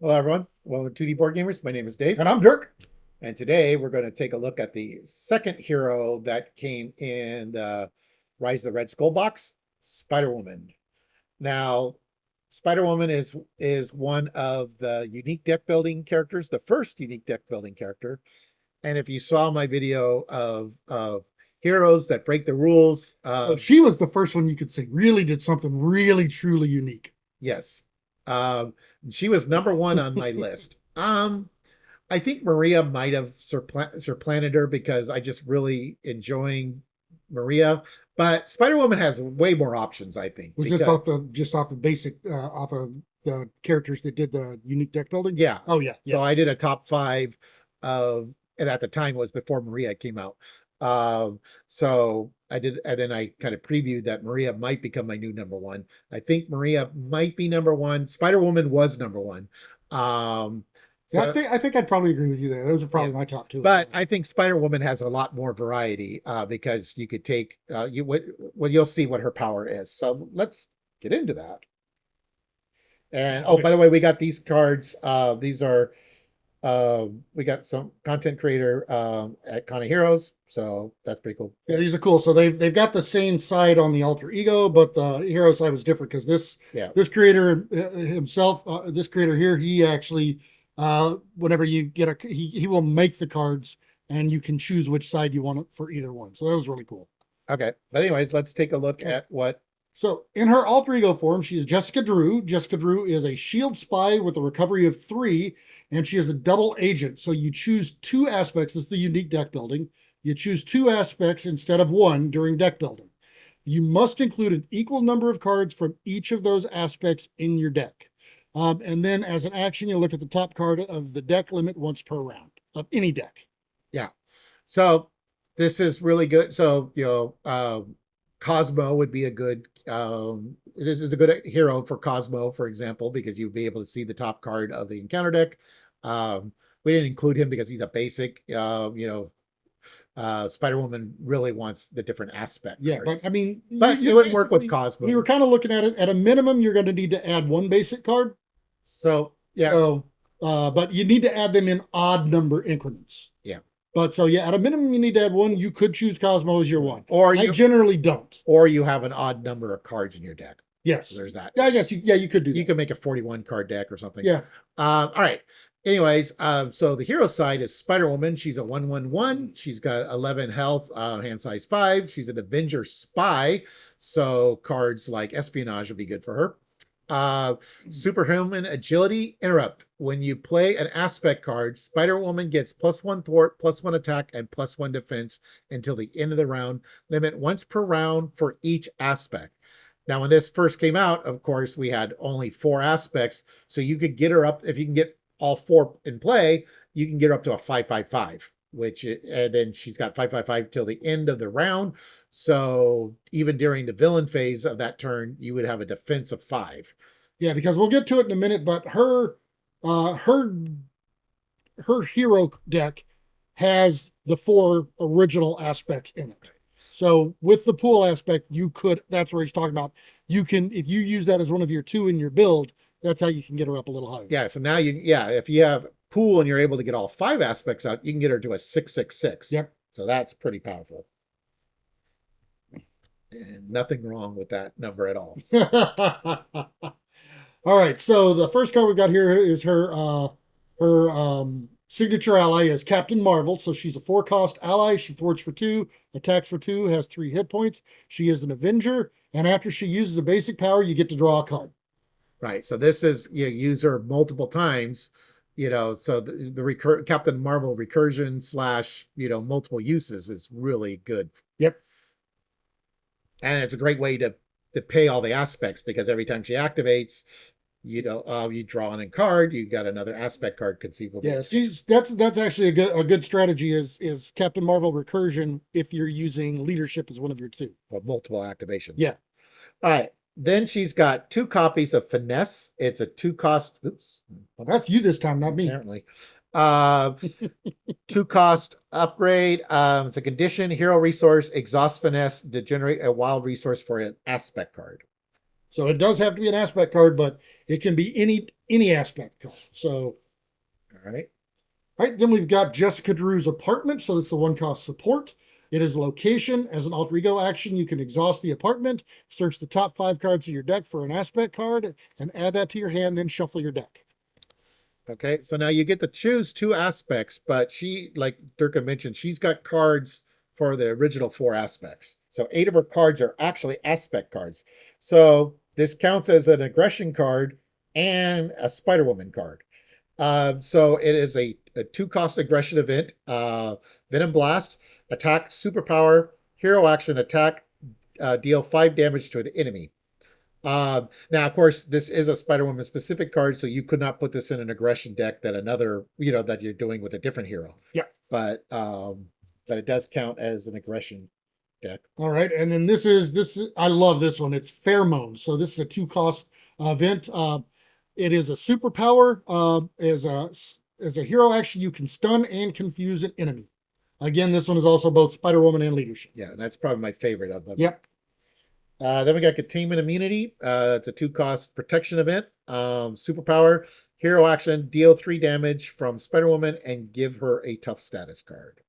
Hello, everyone. Welcome to 2D Board Gamers. My name is Dave, And I'm Dirk. and today we're going to take a look at the second hero that came in the Rise of the Red Skull box, Spider-Woman. Now, Spider-Woman is one of the unique deck building characters, the first unique deck building character. And if you saw my video of heroes that break the rules, So she was the first one you could say really did something really truly unique. yes, um, she was number one on my list. I think Maria might have supplanted her because I just really enjoying Maria. But Spider Woman has way more options, I think. Was this Because off the basic off of the characters that did the unique deck building? yeah, Oh yeah, so yeah. I did a top five of, and at the time was before Maria came out. So I did, and then I kind of previewed that Maria might become my new number one. I think Maria might be number one. Spider Woman was number one. Um, Yeah, I so think I think I'd probably agree with you there. Those are yeah. probably my top two as But well. I think Spider Woman has a lot more variety because you could take well, you'll see what her power is. So let's get into that. And oh, Okay. by the way, we got these cards. These are we got some content creator at Con of Heroes, so that's pretty cool. Yeah, these are cool. So they've got the same side on the alter ego, but the hero side was different because this Yeah, this creator himself, this creator here, he actually whenever you get he will make the cards and you can choose which side you want it for either one. So that was really cool. okay. But anyways, let's take a look Okay. at what. So in her alter ego form, she is Jessica Drew. Jessica Drew is a shield spy with a recovery of 3, and she is a double agent. So you choose 2 aspects. This is the unique deck building. You choose 2 aspects instead of 1 during deck building. You must include an equal number of cards from each of those aspects in your deck. And then as an action, you look at the top card of the deck limit once per round of any deck. Yeah, so this is really good. So Cosmo would be a good. This is a good hero for Cosmo, for example, because you'd be able to see the top card of the encounter deck. We didn't include him because he's a basic. Spider Woman really wants the different aspect Yeah, but cards, I mean, but it you wouldn't work with basically we were Cosmo. kind of looking at it. At a minimum, you're going to need to add 1 basic card. So yeah, So, but you need to add them in odd number increments. yeah, But so yeah, at a minimum, you need to add 1. You could choose Cosmo as your one. or I you generally don't. or you have an odd number of cards in your deck. So Yes. there's that. Yeah, I guess you could do You that. can make a 41 card deck or something. Yeah. All right. Anyways, so the hero side is Spider Woman. She's a 1/1/1. She's got 11 health, hand size 5. She's an Avenger spy. So cards like espionage will be good for her. Superhuman agility interrupt. When you play an aspect card, Spider Woman gets +1 thwart, +1 attack, and +1 defense until the end of the round. Limit once per round for each aspect. Now, when this first came out, of course, we had only 4 aspects. So you could get her up, if you can get all 4 in play, you can get her up to a 5/5/5, which, and then she's got 5/5/5 till the end of the round. So even during the villain phase of that turn, you would have a defense of 5. Yeah, because we'll get to it in a minute, but her hero deck has the 4 original aspects in it. So with the pool aspect, you could, that's where he's talking about. You can, if you use that as one of your 2 in your build, that's how you can get her up a little higher. Yeah, so now if you have pool and you're able to get all 5 aspects out, you can get her to a 6/6/6. Yep. So that's pretty powerful. And nothing wrong with that number at all. All right. So the first card we've got here is her signature ally is Captain Marvel. So she's a 4-cost ally. She thwarts for 2, attacks for 2, has 3 hit points. She is an Avenger, and after she uses a basic power, you get to draw a card. Right. So this is you use her multiple times, so the Captain Marvel recursion slash, multiple uses is really good. Yep. And it's a great way to pay all the aspects because every time she activates, you draw an card, you got another aspect card conceivably. Yeah, that's actually a good strategy is Captain Marvel recursion if you're using leadership as one of your 2. Well, multiple activations. Yeah. All right. Then she's got 2 copies of Finesse. It's a 2-cost. Oops. Well, that's you this time, not me. Apparently. Uh, 2-cost upgrade. It's a condition, hero resource, exhaust Finesse to generate a wild resource for an aspect card. So it does have to be an aspect card, but it can be any aspect card. So, All right. all right, then we've got Jessica Drew's apartment. So this is the one cost support. It is location. As an alter ego action, you can exhaust the apartment, search the top 5 cards of your deck for an aspect card, and add that to your hand, then shuffle your deck. Okay. So now you get to choose 2 aspects, but she, like Dirk had mentioned, she's got cards for the original 4 aspects. So 8 of her cards are actually aspect cards. So this counts as an aggression card and a Spider Woman card. So it is a 2-cost aggression event. Venom Blast, attack, superpower, hero action, attack, deal 5 damage to an enemy. Now, of course, this is a Spider-Woman specific card, so you could not put this in an aggression deck that that you're doing with a different hero. Yeah. But it does count as an aggression deck. All right, and then this is I love this one. It's Pheromones. So this is a 2-cost event. It is a superpower. As a hero action, you can stun and confuse an enemy. Again, this one is also both Spider Woman and leadership. Yeah, and that's probably my favorite of them. Yep. Then we got Containment Immunity. It's a 2-cost protection event. Superpower, hero action, deal 3 damage from Spider Woman and give her a tough status card.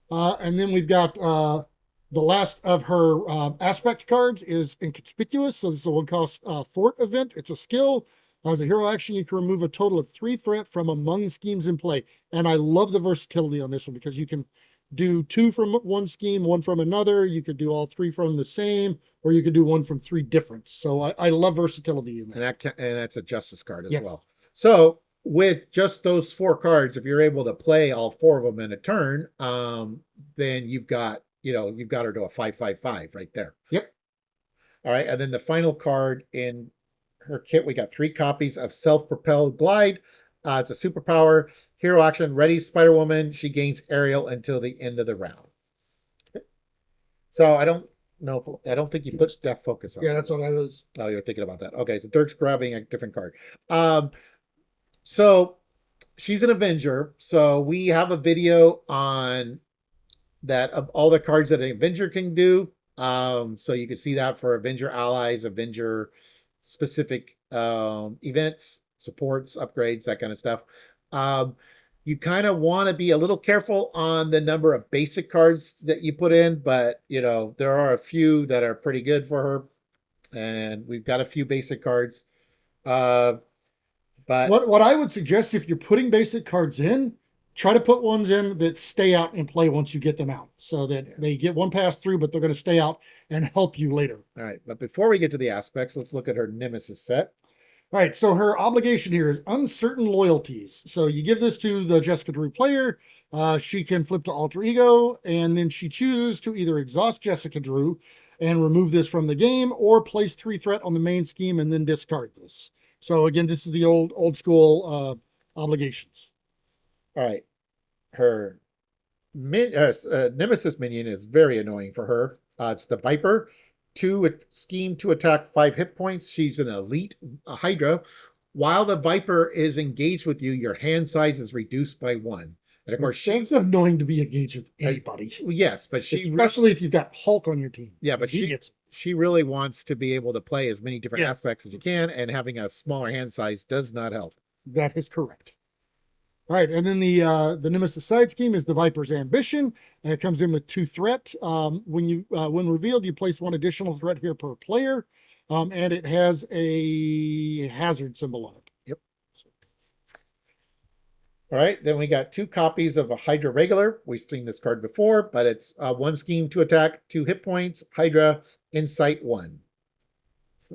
And then we've got the last of her aspect cards is Inconspicuous. So this is a 1-cost thwart event. It's a skill. As a hero action, you can remove a total of 3 threat from among schemes in play. And I love the versatility on this one because you can do 2 from one scheme, 1 from another. You could do all 3 from the same, or you could do 1 from 3 different. So I love versatility in that. And that's a justice card as well. So with just those 4 cards, if you're able to play all 4 of them in a turn, then you've got her to a 5/5/5 right there. Yep. All right, and then the final card in her kit, we got 3 copies of Self-Propelled Glide. It's a superpower, hero action, ready Spider Woman. She gains aerial until the end of the round. So I don't think you put Death Focus on. Yeah, that's what I was. Oh, you're thinking about that. Okay, so Dirk's grabbing a different card. So she's an Avenger. So we have a video on that of all the cards that an Avenger can do. So you can see that for Avenger allies, Avenger specific events, supports, upgrades, that kind of stuff. You kind of want to be a little careful on the number of basic cards that you put in, but there are a few that are pretty good for her, and we've got a few basic cards. But what I would suggest, if you're putting basic cards in, try to put ones in that stay out and play once you get them out, so that they get one pass through, but they're going to stay out and help you later. All right, but before we get to the aspects, let's look at her Nemesis set. All right, so her obligation here is Uncertain Loyalties. So you give this to the Jessica Drew player. She can flip to alter ego, and then she chooses to either exhaust Jessica Drew and remove this from the game, or place 3 threat on the main scheme and then discard this. So again, this is the old school obligations. All right, her Nemesis minion is very annoying for her. It's the Viper. 2 scheme to attack, 5 hit points. She's an elite Hydra. While the Viper is engaged with you, your hand size is reduced by 1. And of course, that's annoying to be engaged with anybody. Yes, but especially if you've got Hulk on your team. Yeah, but she really wants to be able to play as many different aspects as you can, and having a smaller hand size does not help. That is correct. All right, and then the Nemesis side scheme is the Viper's Ambition. It comes in with 2 threat. When revealed, you place 1 additional threat here per player, and it has a hazard symbol on it. Yep. All right, then we got 2 copies of a Hydra regular. We've seen this card before, but it's 1 scheme to attack, 2 hit points, Hydra, Insight 1,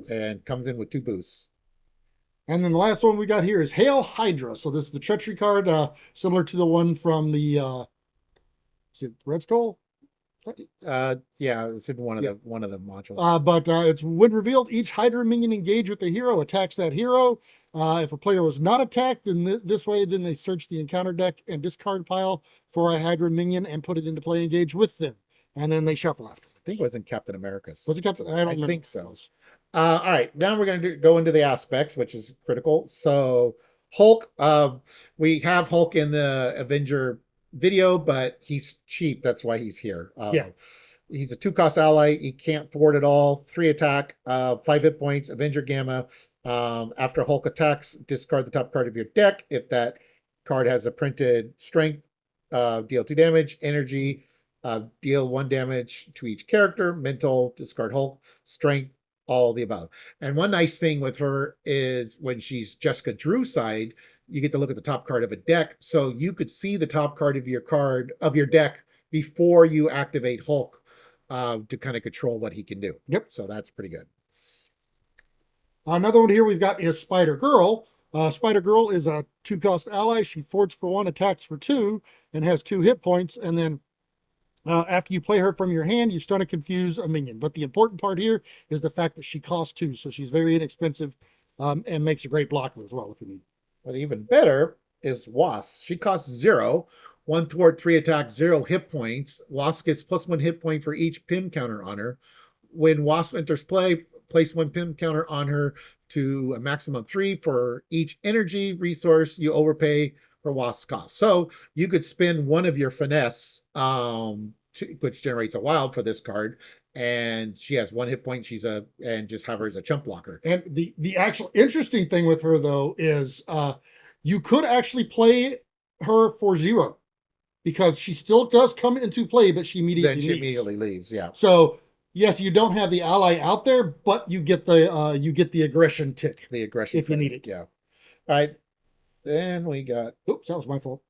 and comes in with 2 boosts. And then the last one we got here is Hail Hydra. So this is the treachery card, similar to the one from the is it Red Skull? Yeah, it's in one of the modules. But it's when revealed, each Hydra minion engaged with the hero attacks that hero. If a player was not attacked, then this way, then they search the encounter deck and discard pile for a Hydra minion and put it into play, engage with them, and then they shuffle after. I think it was in Captain America's. Was it Captain? I think so. All right, now we're going to go into the aspects, which is critical. So Hulk, we have Hulk in the Avenger video, but he's cheap. That's why he's here. He's a 2-cost ally. He can't thwart at all. 3 attack, 5 hit points, Avenger Gamma. After Hulk attacks, discard the top card of your deck. If that card has a printed strength, deal 2 damage. Energy, deal 1 damage to each character. Mental, discard Hulk. Strength, all the above. And one nice thing with her is when she's Jessica Drew side, you get to look at the top card of a deck. So you could see the top card of your deck before you activate Hulk to kind of control what he can do. Yep. So that's pretty good. Another one here we've got is Spider Girl. Spider Girl is a 2-cost ally. She thwarts for 1, attacks for 2, and has 2 hit points. And then after you play her from your hand, you stun and confuse a minion. But the important part here is the fact that she costs 2, so she's very inexpensive and makes a great blocker as well if you need. But even better is Wasp. She costs 0. 1 thwart, 3 attack, 0 hit points. Wasp gets +1 hit point for each pin counter on her. When Wasp enters play, place 1 pin counter on her to a maximum 3 for each energy resource you overpay for Wasp's cost. So you could spend one of your finesse, which generates a wild for this card, and she has 1 hit point. And just have her as a chump blocker. And the actual interesting thing with her though is you could actually play her for 0 because she still does come into play, but she immediately leaves. Yeah. So yes, you don't have the ally out there, but you get the aggression tick. The aggression if you need it. Yeah. All right. Then we got. Oops, that was my fault.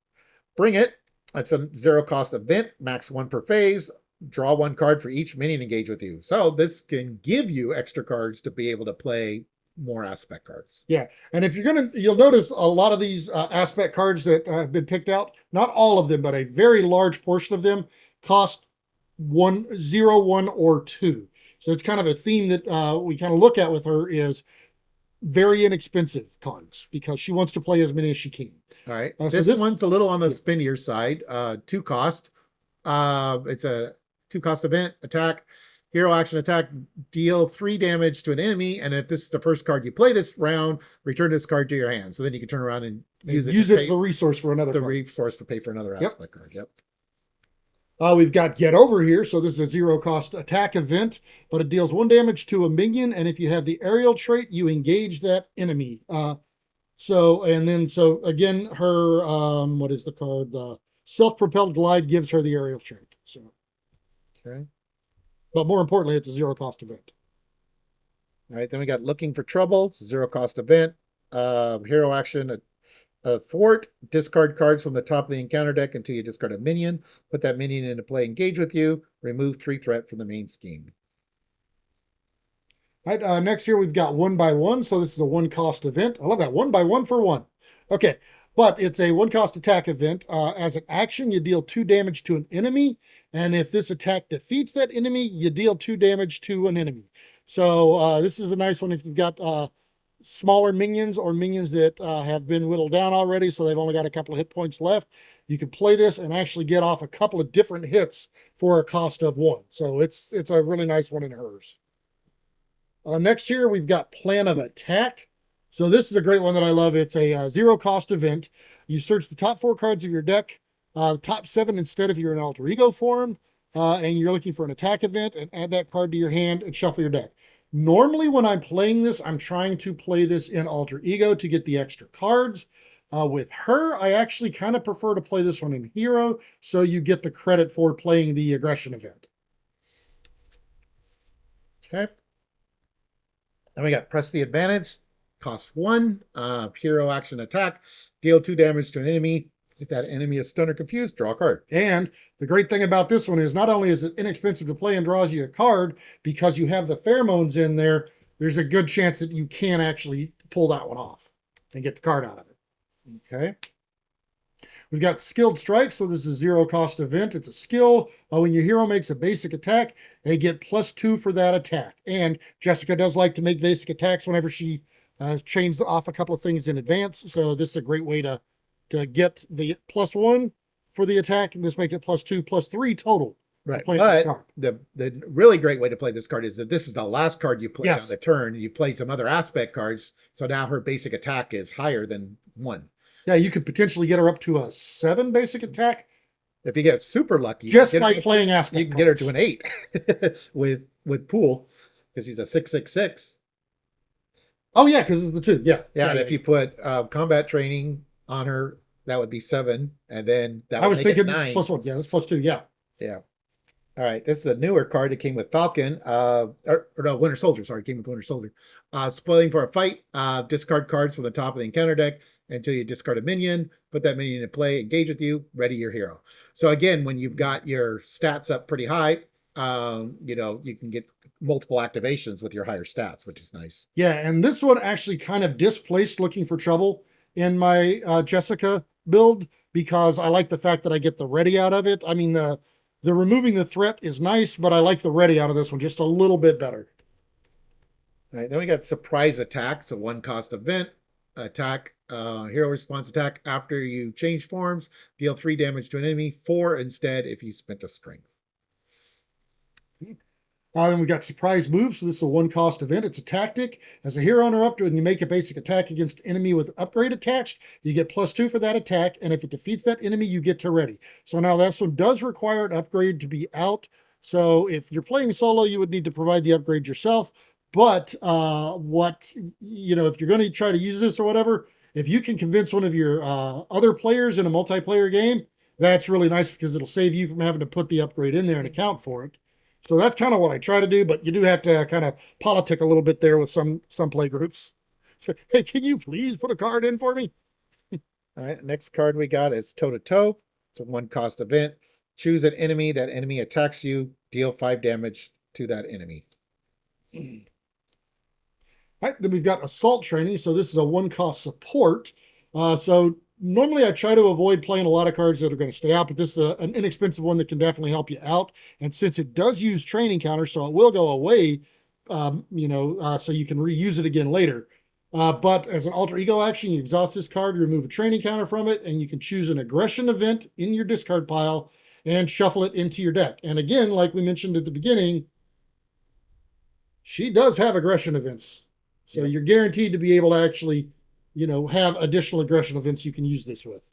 Bring It. It's a 0-cost event, max 1 per phase. Draw 1 card for each minion engaged with you. So this can give you extra cards to be able to play more aspect cards. Yeah, and if you'll notice a lot of these aspect cards that have been picked out, not all of them, but a very large portion of them cost 0, 1, or 2. So it's kind of a theme that we kind of look at with her is very inexpensive cards because she wants to play as many as she can. All right. This one's a little on the spinnier side. 2 cost. It's a 2-cost event, attack, hero action attack, deal 3 damage to an enemy. And if this is the first card you play this round, return this card to your hand. So then you can turn around and use it as a resource for another resource to pay for another aspect card. Yep. We've got Get Over here. So this is a 0-cost attack event, but it deals 1 damage to a minion. And if you have the aerial trait, you engage that enemy. So again, her, what is the card? The self-propelled glide gives her the aerial trait. So, okay. But more importantly, it's a 0-cost event. All right. Then we got Looking for Trouble. It's a 0-cost event. Hero action, a thwart. Discard cards from the top of the encounter deck until you discard a minion. Put that minion into play, engage with you. Remove 3 threat from the main scheme. All right, next here we've got 1 by 1. So this is a 1-cost event. I love that. 1 by 1 for 1. Okay, but it's a 1-cost attack event. As an action, you deal 2 damage to an enemy. And if this attack defeats that enemy, you deal 2 damage to an enemy. So this is a nice one if you've got smaller minions or minions that have been whittled down already, so they've only got a couple of hit points left. You can play this and actually get off a couple of different hits for a cost of 1. So it's a really nice one in hers. Next here, we've got Plan of Attack. So this is a great one that I love. It's a 0-cost event. You search the top 4 cards of your deck, top 7 instead if you're in alter ego form, and you're looking for an attack event, and add that card to your hand and shuffle your deck. Normally, when I'm playing this, I'm trying to play this in alter ego to get the extra cards. With her, I actually kind of prefer to play this one in hero, so you get the credit for playing the aggression event. Okay. Then we got Press the Advantage. Cost 1. Hero action attack. Deal 2 damage to an enemy. If that enemy is stunned or confused, draw a card. And the great thing about this one is not only is it inexpensive to play and draws you a card, because you have the pheromones in there, there's a good chance that you can actually pull that one off and get the card out of it. Okay. We've got Skilled Strike. So this is a 0-cost event. It's a skill. When your hero makes a basic attack, they get +2 for that attack. And Jessica does like to make basic attacks whenever she chains off a couple of things in advance. So this is a great way to get the +1 for the attack. And this makes it +2, +3 total. Right. But the really great way to play this card is that this is the last card you play on the turn. You played some other aspect cards. So now her basic attack is higher than 1. Yeah, you could potentially get her up to a 7 basic attack If you get super lucky, Just by playing you aspect can get her to cards. an 8 with pool because she's a 666. Oh yeah, because it's the 2. Yeah, Yeah, and if you put combat training on her, that would be 7, and then that I would was make it thinking this is 9. +1. Yeah, that's +2. Yeah. Yeah. All right, this is a newer card that came with Falcon, or no, Winter Soldier. Sorry, came with Winter Soldier. Spoiling for a fight. Discard cards from the top of the encounter deck until you discard a minion. Put that minion in play. Engage with you. Ready your hero. So again, when you've got your stats up pretty high, you can get multiple activations with your higher stats, which is nice. Yeah, and this one actually kind of displaced Looking for Trouble in my Jessica build because I like the fact that I get the ready out of it. I mean, the removing the threat is nice, but I like the ready out of this one just a little bit better. All right, then we got surprise attack. So 1 cost event attack, hero response attack after you change forms, deal 3 damage to an enemy, 4 instead if you spent a strength. Then we got surprise move. So this is a 1-cost event. It's a tactic. As a hero interrupter, and you make a basic attack against enemy with upgrade attached, you get +2 for that attack. And if it defeats that enemy, you get to ready. So now this one does require an upgrade to be out. So if you're playing solo, you would need to provide the upgrade yourself. But if you're going to try to use this or whatever, if you can convince one of your other players in a multiplayer game, that's really nice because it'll save you from having to put the upgrade in there and account for it. So that's kind of what I try to do, but you do have to kind of politic a little bit there with some play groups. So, hey, can you please put a card in for me? All right, next card we got is Toe to Toe. It's a 1-cost event. Choose an enemy. That enemy attacks you. Deal 5 damage to that enemy. All right, then we've got Assault Training. So this is a 1-cost support. So normally I try to avoid playing a lot of cards that are going to stay out, but this is an inexpensive one that can definitely help you out. And since it does use training counters, so it will go away, so you can reuse it again later. But as an alter ego action, you exhaust this card, you remove a training counter from it, and you can choose an aggression event in your discard pile and shuffle it into your deck. And again, like we mentioned at the beginning, she does have aggression events. So you're guaranteed to be able to actually have additional aggression events you can use this with.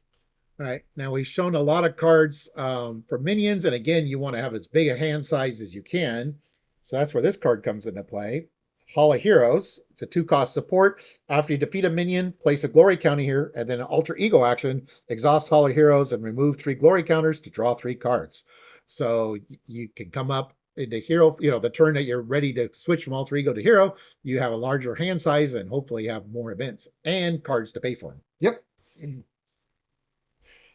All right. Now we've shown a lot of cards for minions, and again, you want to have as big a hand size as you can. So that's where this card comes into play. Hall of Heroes. It's a 2-cost support. After you defeat a minion, place a glory counter here, and then an alter ego action, exhaust Hall of Heroes and remove 3 glory counters to draw 3 cards. So you can come up into hero, the turn that you're ready to switch from alter ego to hero, you have a larger hand size and hopefully have more events and cards to pay for them. Yep. All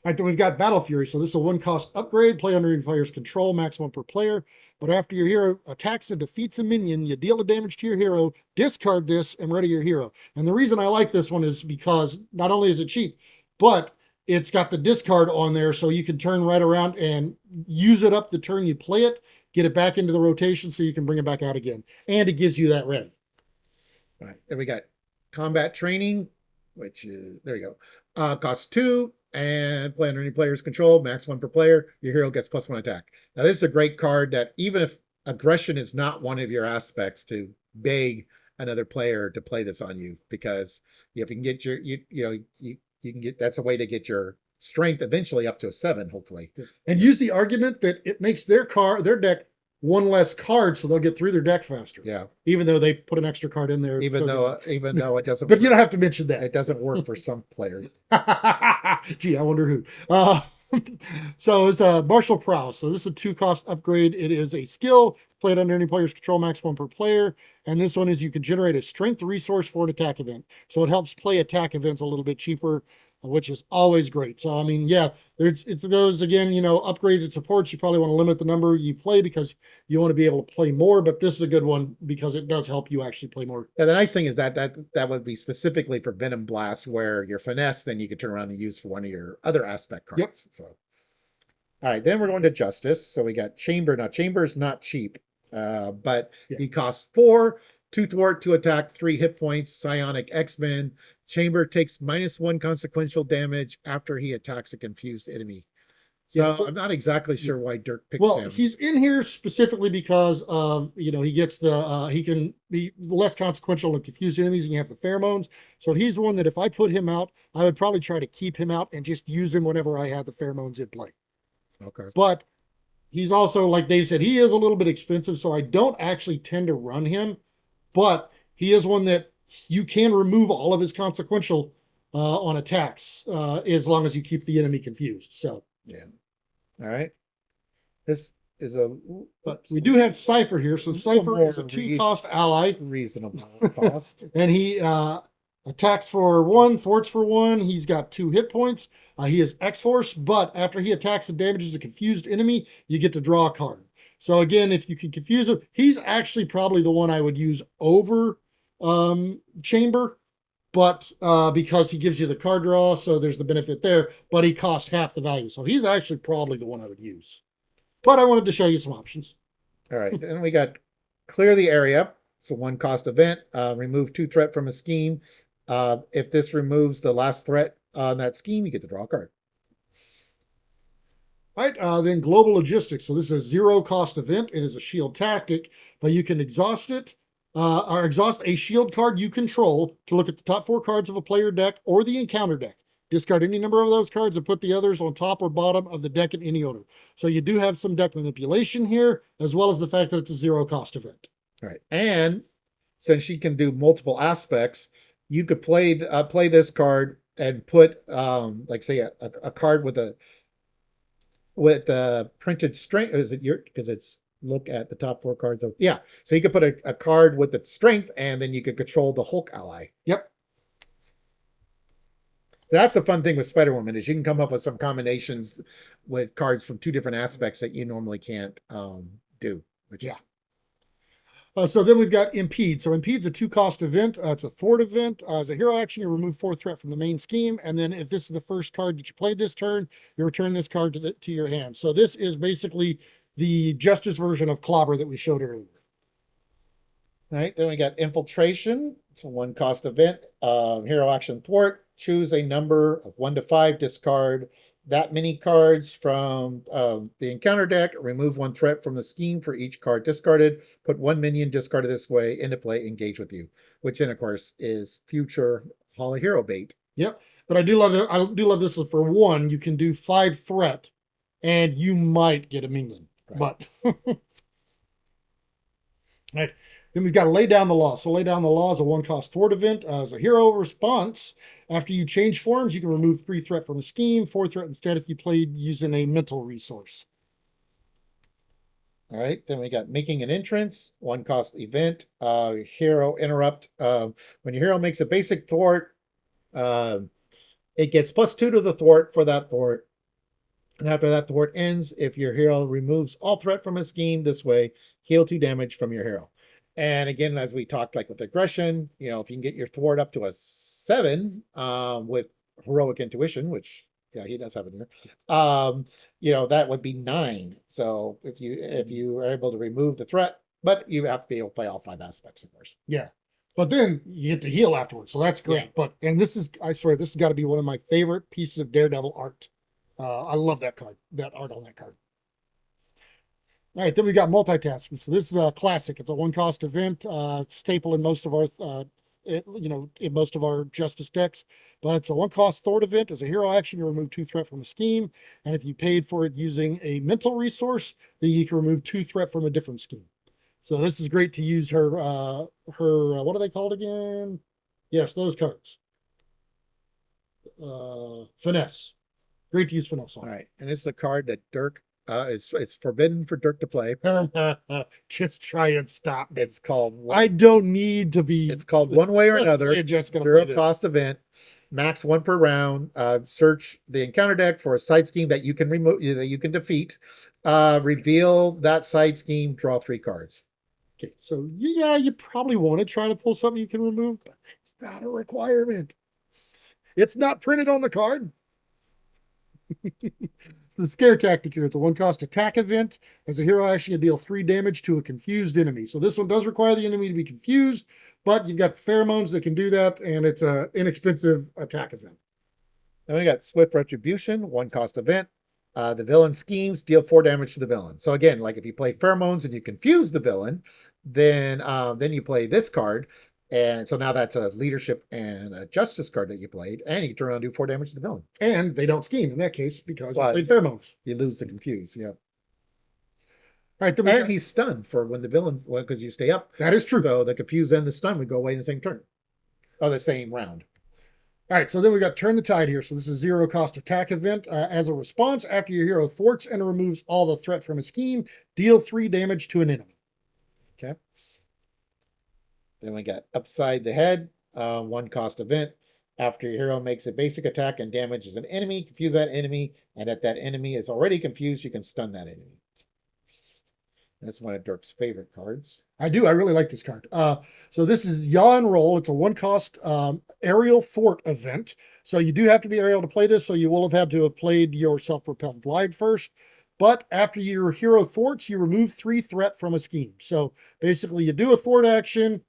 right, then we've got Battle Fury. So this is a 1-cost upgrade. Play under your player's control, maximum per player. But after your hero attacks and defeats a minion, you deal the damage to your hero, discard this, and ready your hero. And the reason I like this one is because not only is it cheap, but it's got the discard on there, so you can turn right around and use it up the turn you play it, get it back into the rotation so you can bring it back out again. And it gives you that ready. All right. Then we got combat training, which is, there you go. Costs 2 and play under any player's control, max 1 per player. Your hero gets +1 attack. Now, this is a great card that even if aggression is not one of your aspects, to beg another player to play this on you, because if you can get you can get, that's a way to get your strength eventually up to a 7, hopefully. And use the argument that it makes their deck 1 less card, so they'll get through their deck faster. Yeah. Even though they put an extra card in there. Even though it doesn't. But you don't have to mention that. It doesn't work for some players. Gee, I wonder who. So it's a martial prowess. So this is a 2-cost upgrade. It is a skill played under any player's control, max 1 per player. And this one is you can generate a strength resource for an attack event. So it helps play attack events a little bit cheaper, which is always great. So, I mean, yeah, it's those, again, upgrades and supports. You probably want to limit the number you play because you want to be able to play more, but this is a good one because it does help you actually play more. Yeah, the nice thing is that would be specifically for Venom Blast, where your finesse, then you could turn around and use for one of your other aspect cards. Yep. So, all right, then we're going to Justice. So we got Chamber. Now, Chamber is not cheap, but he costs 4, 2 thwart, 2 attack, 3 hit points, psionic X-Men. Chamber takes -1 consequential damage after he attacks a confused enemy. So, I'm not exactly sure why Dirk picked him. Well, he's in here specifically because of, he gets he can be less consequential and confused enemies, and you have the pheromones. So he's the one that if I put him out, I would probably try to keep him out and just use him whenever I had the pheromones in play. Okay. But he's also, like Dave said, he is a little bit expensive, so I don't actually tend to run him. But he is one that you can remove all of his consequential on attacks as long as you keep the enemy confused. So, Yeah. All right. This is a but we do have Cypher here. So Cypher is a more 2-cost ally, reasonable cost. and he attacks for 1, thwarts for 1. He's got 2 hit points. He is X-Force, but after he attacks and damages a confused enemy, you get to draw a card. So again, if you can confuse him, he's actually probably the one I would use over Chamber, but because he gives you the card draw, so there's the benefit there, but he costs half the value. So he's actually probably the one I would use. But I wanted to show you some options. All right. Then we got clear the area. It's a 1-cost event. Remove 2 threat from a scheme. If this removes the last threat on that scheme, you get to draw a card. All right, then Global Logistics. So this is a 0-cost event. It is a shield tactic, but you can exhaust it or exhaust a shield card you control to look at the top 4 cards of a player deck or the encounter deck. Discard any number of those cards and put the others on top or bottom of the deck in any order. So you do have some deck manipulation here, as well as the fact that it's a 0-cost event. All right. And since she can do multiple aspects, you could play this card and put like say a card with a printed strength. Is it your because it's look at the top 4 cards of yeah. So you could put a card with the strength, and then you could control the Hulk ally. Yep. That's the fun thing with Spider-Woman is you can come up with some combinations with cards from 2 different aspects that you normally can't do. Which Yeah. is So then we've got Impede. So Impede's a 2-cost event. It's a thwart event. As a hero action, you remove 4 threat from the main scheme. And then if this is the first card that you played this turn, you return this card to your hand. So this is basically the Justice version of Clobber that we showed earlier. All right. Then we got Infiltration. It's a 1-cost event. Hero action thwart. Choose a number of 1 to 5. Discard that many cards from the encounter deck. Remove 1 threat from the scheme for each card discarded. Put 1 minion discarded this way into play. Engage with you, which then of course is future Hall of Hero bait. Yep. But I do love it. I do love this. For 1, you can do 5 threat, and you might get a minion. Right. But right. Then we've got to Lay Down the Law. So Lay Down the Law is a 1-cost thwart event. As a hero response, after you change forms, you can remove 3 threat from a scheme, 4 threat instead if you played using a mental resource. All right. Then we got Making an Entrance, 1-cost event. Hero interrupt. When your hero makes a basic thwart, it gets +2 to the thwart for that thwart. And after that thwart ends, if your hero removes all threat from a scheme this way, heal 2 damage from your hero. And again, as we talked, like with aggression, if you can get your thwart up to a 7 with heroic intuition, which yeah, he does have it here. That would be 9. So if you are able to remove the threat, but you have to be able to play all 5 aspects, of course. Yeah. But then you get to heal afterwards. So that's great. Yeah. I swear, this has got to be one of my favorite pieces of Daredevil art. I love that card, that art on that card. All right, then we got Multitasking. So this is a classic. It's a 1-cost event, staple in most of our, in most of our Justice decks. But it's a 1-cost thwart event. As a hero action, you remove 2 threat from a scheme, and if you paid for it using a mental resource, then you can remove 2 threat from a different scheme. So this is great to use her what are they called again? Yes, those cards. Finesse. Great to use Finesse on. All right, and this is a card that Dirk it's forbidden for Dirk to play. Just try and stop me. It's called. I don't need to be. It's called One Way or Another. You're just gonna 0-cost event. Max 1 per round. Search the encounter deck for a side scheme that you can remove, that you can defeat. Reveal that side scheme. Draw 3 cards. Okay, so yeah, you probably want to try to pull something you can remove, but it's not a requirement. It's not printed on the card. The Scare Tactic here. It's a 1-cost attack event. As a hero action, you deal 3 damage to a confused enemy. So this one does require the enemy to be confused, but you've got pheromones that can do that, and it's an inexpensive attack event. Then we got Swift Retribution, 1-cost event. The villain schemes deal 4 damage to the villain. So again, like if you play pheromones and you confuse the villain, then you play this card. And so now that's a leadership and a justice card that you played, and you can turn around and do 4 damage to the villain. And they don't scheme in that case because I Well, played pheromones. you lose the confuse, yeah. All right, then we And got, he's stunned for when the villain, well, because you stay up. that is true. So the confuse and the stun would go away in the same turn. Oh, the same round. All right, so then we got Turn the Tide here. So this is a 0 cost attack event. As a response, after your hero thwarts and removes all the threat from a scheme, deal 3 damage to an enemy. Okay. Then we got Upside the Head, 1 cost event. After your hero makes a basic attack and damages an enemy, confuse that enemy, and if that enemy is already confused, you can stun that enemy. That's one of Dirk's favorite cards. I do. I really like this card. So this is Yaw and Roll. It's a 1 cost aerial fort event. So you do have to be aerial to play this. So you will have had to have played your self-propelled glide first. But after your hero thwarts, you remove 3 threat from a scheme. So basically, you do a thwart action,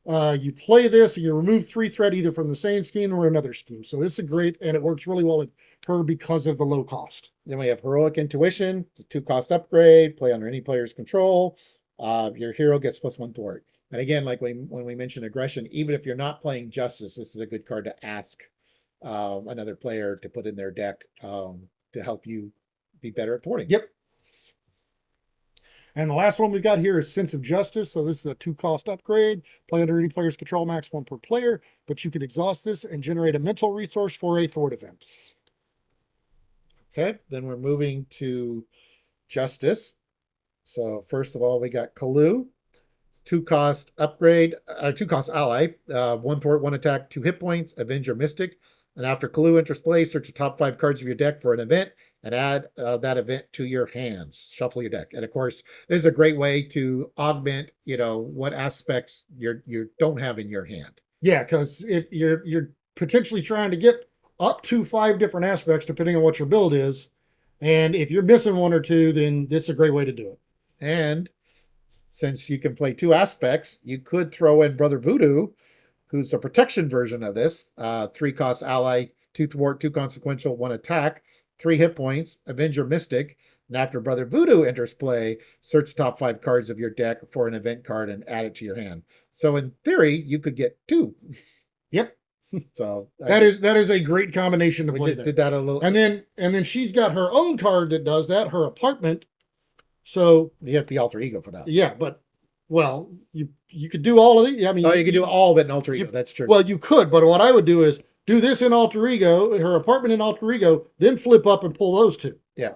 you play this, and you remove 3 threat either from the same scheme or another scheme. So this is great, and it works really well with her because of the low cost. Then we have Heroic Intuition. It's a 2 cost upgrade. Play under any player's control. Your hero gets +1 thwart. And again, like when we mentioned aggression, even if you're not playing Justice, this is a good card to ask another player to put in their deck to help you be better at thwarting. Yep. And the last one we've got here is Sense of Justice. So this is a 2 cost upgrade. Play under any player's control, max 1 per player. But you can exhaust this and generate a mental resource for a thwart event. Okay, then we're moving to Justice. So first of all, we got Kalu, 2 cost upgrade, 2 cost ally, 1 thwart, 1 attack, 2 hit points, Avenger Mystic. And after Kalu enters play, search the top 5 cards of your deck for an event and add that event to your hands. Shuffle your deck. And of course, this is a great way to augment, what aspects you don't have in your hand. Yeah, because if you're potentially trying to get up to 5 different aspects depending on what your build is, and if you're missing 1 or 2, then this is a great way to do it. And since you can play 2 aspects, you could throw in Brother Voodoo, who's a protection version of this. 3 cost ally, 2 thwart, 2 consequential, 1 attack, 3 hit points, Avenger Mystic. And after Brother Voodoo enters play, search the top 5 cards of your deck for an event card and add it to your hand. So in theory, you could get 2. Yep. So that is a great combination to we play just there. did that a little. And then she's got her own card that does that, her apartment. So You have the alter ego for that. yeah, but well, you could do all of the. I mean, Oh, you can do all of it in alter ego. That's true. Well, you could, but what I would do is do this in alter ego, her apartment in alter ego, then flip up and pull those 2. Yeah.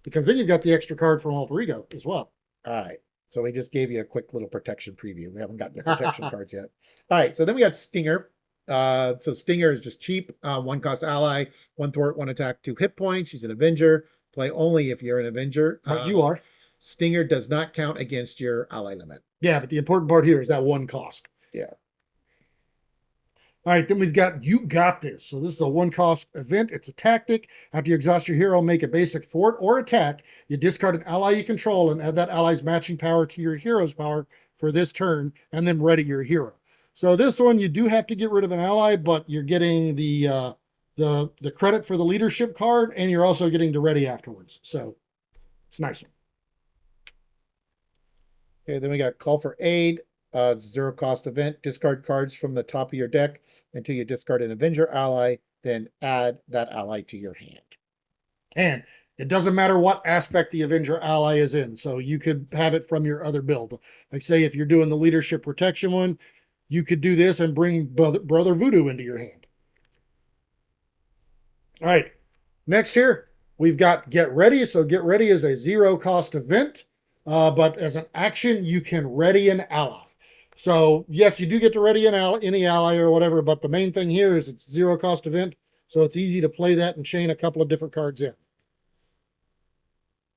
Because then you've got the extra card from alter ego as well. All right. So we just gave you a quick little protection preview. We haven't gotten the protection cards yet. All right. So then we got Stinger. So Stinger is just cheap. 1 cost ally, 1 thwart, 1 attack, 2 hit points. She's an Avenger. Play only if you're an Avenger. You are. Stinger does not count against your ally limit. Yeah, but the important part here is that 1 cost. Yeah. All right, then we've got You Got This. So this is a 1 cost event. It's a tactic. After you exhaust your hero, make a basic thwart or attack. You discard an ally you control and add that ally's matching power to your hero's power for this turn, and then ready your hero. So this one, you do have to get rid of an ally, but you're getting the credit for the leadership card, and you're also getting to ready afterwards. So it's nice. Okay, then we got Call for Aid. 0 cost event. Discard cards from the top of your deck until you discard an Avenger ally, then add that ally to your hand. And it doesn't matter what aspect the Avenger ally is in. So you could have it from your other build. Like say if you're doing the leadership protection one, you could do this and bring Brother Voodoo into your hand. All right. Next here, we've got Get Ready. So Get Ready is a 0 cost event. But as an action, you can ready an ally. So yes, you do get to ready any ally or whatever, but the main thing here is it's a 0 cost event. So it's easy to play that and chain a couple of different cards in.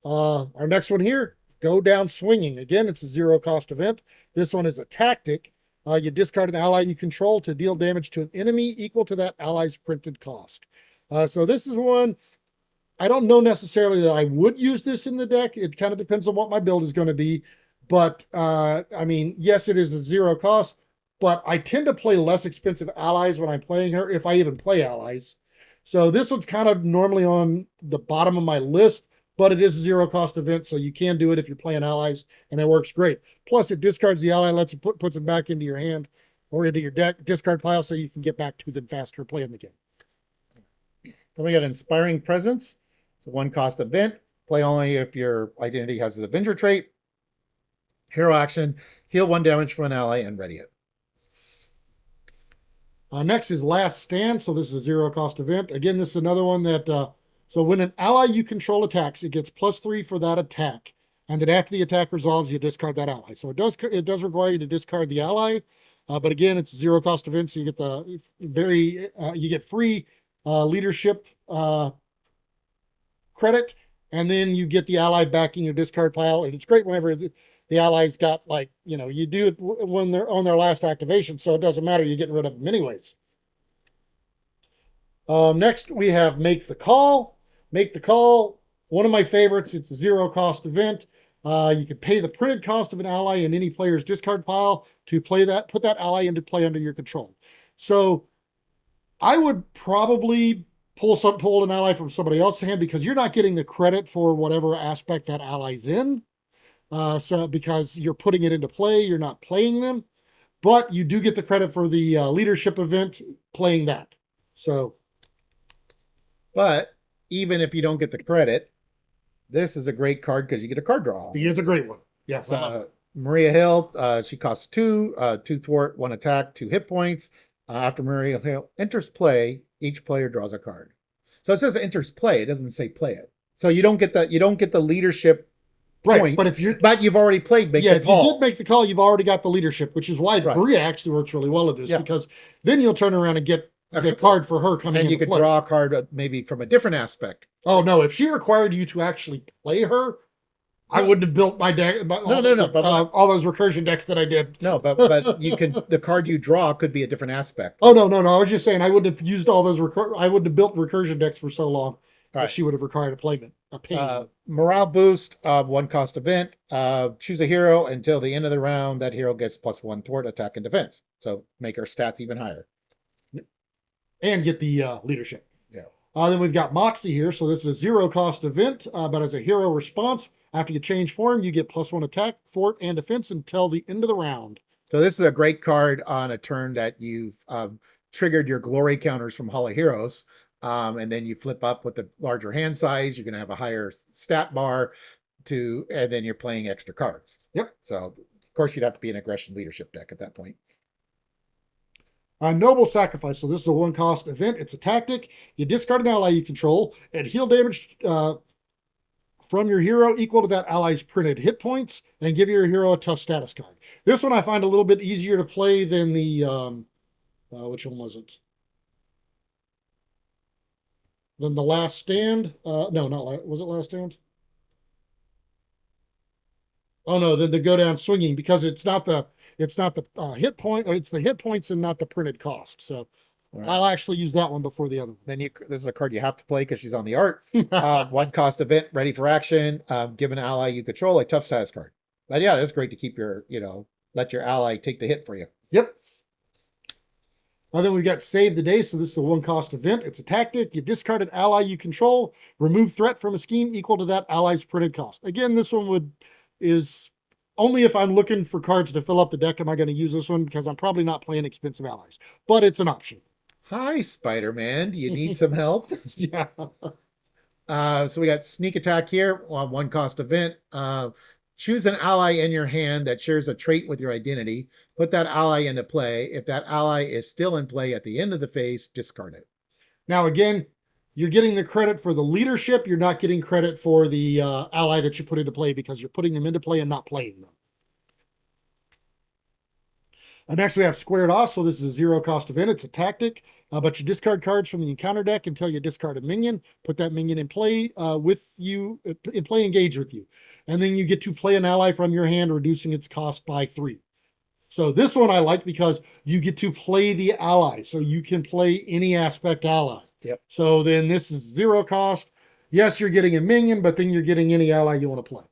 Our next one here, Go Down Swinging. Again, it's a 0 cost event. This one is a tactic. You discard an ally you control to deal damage to an enemy equal to that ally's printed cost. So this is one, I don't know necessarily that I would use this in the deck. It kind of depends on what my build is going to be. But, I mean, yes, it is a 0 cost, but I tend to play less expensive allies when I'm playing her, if I even play allies. So this one's kind of normally on the bottom of my list, but it is a 0 cost event, so you can do it if you're playing allies, and it works great. Plus, it discards the ally, puts it back into your hand. or into your discard pile so you can get back to them faster playing the game. Then we got Inspiring Presence. It's a 1-cost event. Play only if your identity has an Avenger trait. Hero action, heal 1 damage from an ally and ready it. Next is Last Stand. So this is a 0-cost event. Again, this is another one that, so when an ally you control attacks, it gets +3 for that attack. And then after the attack resolves, you discard that ally. So it does require you to discard the ally. But again, it's a 0-cost event. So you get you get free leadership credit. And then you get the ally back in your discard pile. And it's great whenever the allies got, like, you do it when they're on their last activation, so it doesn't matter. You're getting rid of them anyways. Next, we have Make the Call. Make the Call, one of my favorites. It's a 0-cost event. You can pay the printed cost of an ally in any player's discard pile to put that ally into play under your control. So I would probably pull an ally from somebody else's hand, because you're not getting the credit for whatever aspect that ally's in. So because you're putting it into play, you're not playing them, but you do get the credit for the leadership event playing that. So, but even if you don't get the credit, this is a great card because you get a card draw. he is a great one. Yes. Maria Hill, she costs 2, 2 thwart, 1 attack, 2 hit points. After Maria Hill enters play, each player draws a card. So it says enters play. It doesn't say play it. So you don't get the leadership. Right, point, but you've already played Make the Call. If you did make the call, you've already got the leadership, which is why Maria actually works really well at this, because then you'll turn around and get the card for her coming in. And you could draw a card maybe from a different aspect. Oh, no, if she required you to actually play her, I wouldn't have built my deck. All those recursion decks that I did. No, but you could, the card you draw could be a different aspect. Oh, no. I was just saying I wouldn't have used all those, I wouldn't have built recursion decks for so long. Right. She would have required a payment. Morale boost, 1-cost event. Choose a hero until the end of the round. That hero gets +1 thwart, attack, and defense. So make her stats even higher. And get the leadership. Yeah. Then we've got Moxie here. So this is a 0-cost event, but as a hero response, after you change form, you get +1 attack, thwart, and defense until the end of the round. So this is a great card on a turn that you've triggered your glory counters from Hall of Heroes. And then you flip up with the larger hand size. You're going to have a higher stat bar and then you're playing extra cards. Yep. So, of course, you'd have to be an aggression leadership deck at that point. Noble Sacrifice. So this is a 1-cost event. It's a tactic. You discard an ally you control and heal damage from your hero equal to that ally's printed hit points, and give your hero a tough status card. This one I find a little bit easier to play than the, which one was it? Than the Last Stand. Was it Last Stand? Oh no, then the Go Down Swinging, because it's not the hit point, or it's the hit points and not the printed cost. So right. I'll actually use that one before the other one. Then this is a card you have to play because she's on the art. 1-cost event, ready for action. Give an ally you control a tough status card. But yeah, that's great to keep your, let your ally take the hit for you. Yep. Then we've got Save the Day. So this is a 1-cost event. It's a tactic. You discard an ally you control, remove threat from a scheme equal to that ally's printed cost. Again, this one is only if I'm looking for cards to fill up the deck am I going to use this one, because I'm probably not playing expensive allies, but it's an option. Hi, Spider-Man. Do you need some help? Yeah. So we got Sneak Attack here, 1-cost event. Choose an ally in your hand that shares a trait with your identity. Put that ally into play. If that ally is still in play at the end of the phase, discard it. Now, again, you're getting the credit for the leadership. You're not getting credit for the ally that you put into play, because you're putting them into play and not playing them. Next, we have Squared Off. So this is a 0-cost event. It's a tactic, but you discard cards from the encounter deck until you discard a minion. Put that minion in play engage with you. And then you get to play an ally from your hand, reducing its cost by 3. So this one I like because you get to play the ally. So you can play any aspect ally. Yep. So then this is 0 cost. Yes, you're getting a minion, but then you're getting any ally you want to play.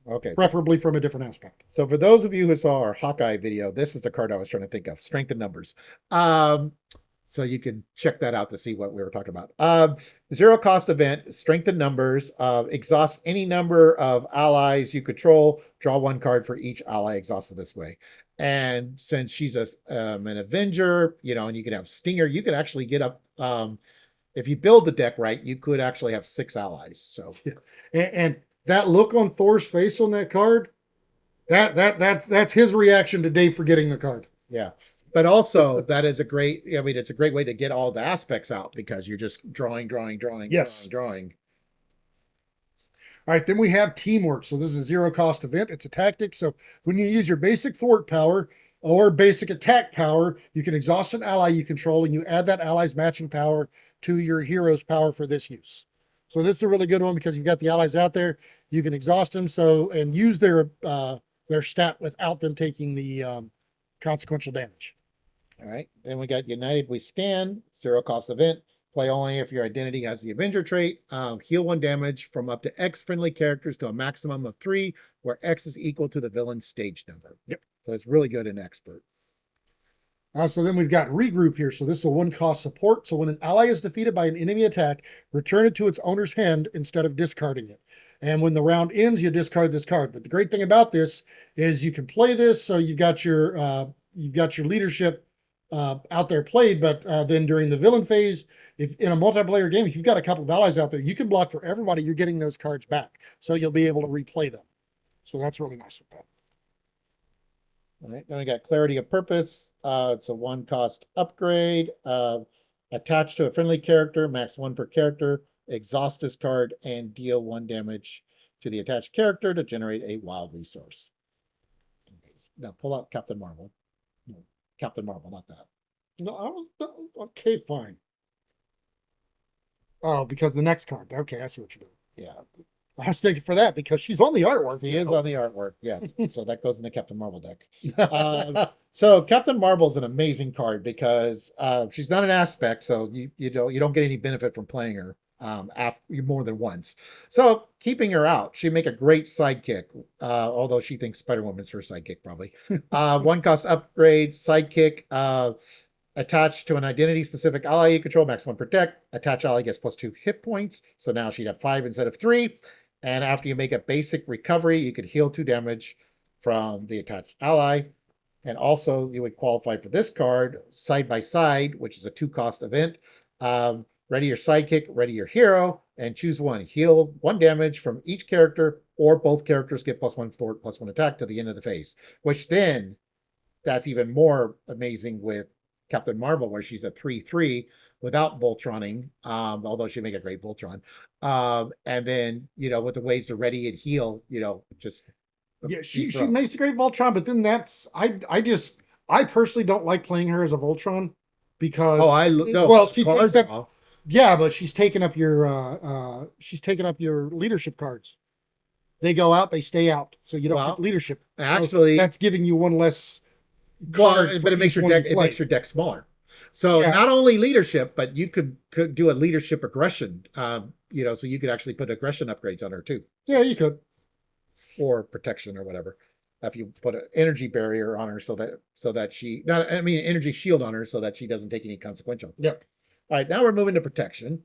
Okay. Preferably from a different aspect. So for those of you who saw our Hawkeye video, this is the card I was trying to think of. Strength in numbers. So you can check that out to see what we were talking about. Zero cost event, strength in numbers, exhaust any number of allies you control, draw one card for each ally exhausted this way. And since she's an Avenger, and you can have Stinger, you could actually get up, if you build the deck right, you could actually have 6 allies. So Yeah. And that look on Thor's face on that card, that's his reaction to Dave forgetting the card. yeah. But also that is it's a great way to get all the aspects out because you're just drawing, Yes. drawing. All right, then we have teamwork. So this is a zero cost event. It's a tactic. So when you use your basic thwart power or basic attack power, you can exhaust an ally you control and you add that ally's matching power to your hero's power for this use. So this is a really good one because you've got the allies out there. You can exhaust them and use their stat without them taking the consequential damage. All right. Then we got United We Stand, zero cost event. Play only if your identity has the Avenger trait. Heal 1 damage from up to X friendly characters to a maximum of 3, where X is equal to the villain's stage number. Yep. So it's really good in Expert. So then we've got regroup here. So this is a 1 cost support. So when an ally is defeated by an enemy attack, return it to its owner's hand instead of discarding it. And when the round ends, you discard this card. But the great thing about this is you can play this. So you've got your leadership out there played, but then during the villain phase, if in a multiplayer game, if you've got a couple of allies out there, you can block for everybody. You're getting those cards back, so you'll be able to replay them. So that's really nice with that. All right. Then we got Clarity of Purpose. It's a 1 cost upgrade. Attached to a friendly character, max 1 per character. Exhaust this card and deal 1 damage to the attached character to generate a wild resource. Now pull out Captain Marvel. No, Captain Marvel, not that. No, okay, fine. Oh, because the next card. Okay, I see what you're doing. Yeah. I was thinking for that because she's on the artwork. He is on the artwork, yes. So that goes in the Captain Marvel deck. So Captain Marvel is an amazing card because she's not an aspect, so you don't get any benefit from playing her after more than once. So keeping her out, she'd make a great sidekick. Although she thinks Spider-Woman's her sidekick, probably. 1 cost upgrade, sidekick. Attached to an identity-specific ally you control, max 1 per deck. Attached ally gets +2 hit points. So now she'd have 5 instead of 3. And after you make a basic recovery, you could heal 2 damage from the attached ally. And also, you would qualify for this card, Side by Side, which is a 2 cost event. Ready your sidekick, ready your hero, and choose one. Heal 1 damage from each character, or both characters get +1 thwart, +1 attack to the end of the phase. Which then, that's even more amazing with Captain Marvel, where she's a 3/3 without Voltroning, although she make a great Voltron. And then, with the ways to ready and heal, just Yeah, she makes a great Voltron, but then I personally don't like playing her as a Voltron because but she's taken up your leadership cards. They go out, they stay out, so you don't get leadership. Actually, so that's giving you one less. But it makes your deck smaller. So not only leadership, but you could do a leadership aggression. So you could actually put aggression upgrades on her too. Yeah, you could. Or protection or whatever. If you put an energy barrier on her energy shield on her so that she doesn't take any consequential. Yep. All right, now we're moving to protection.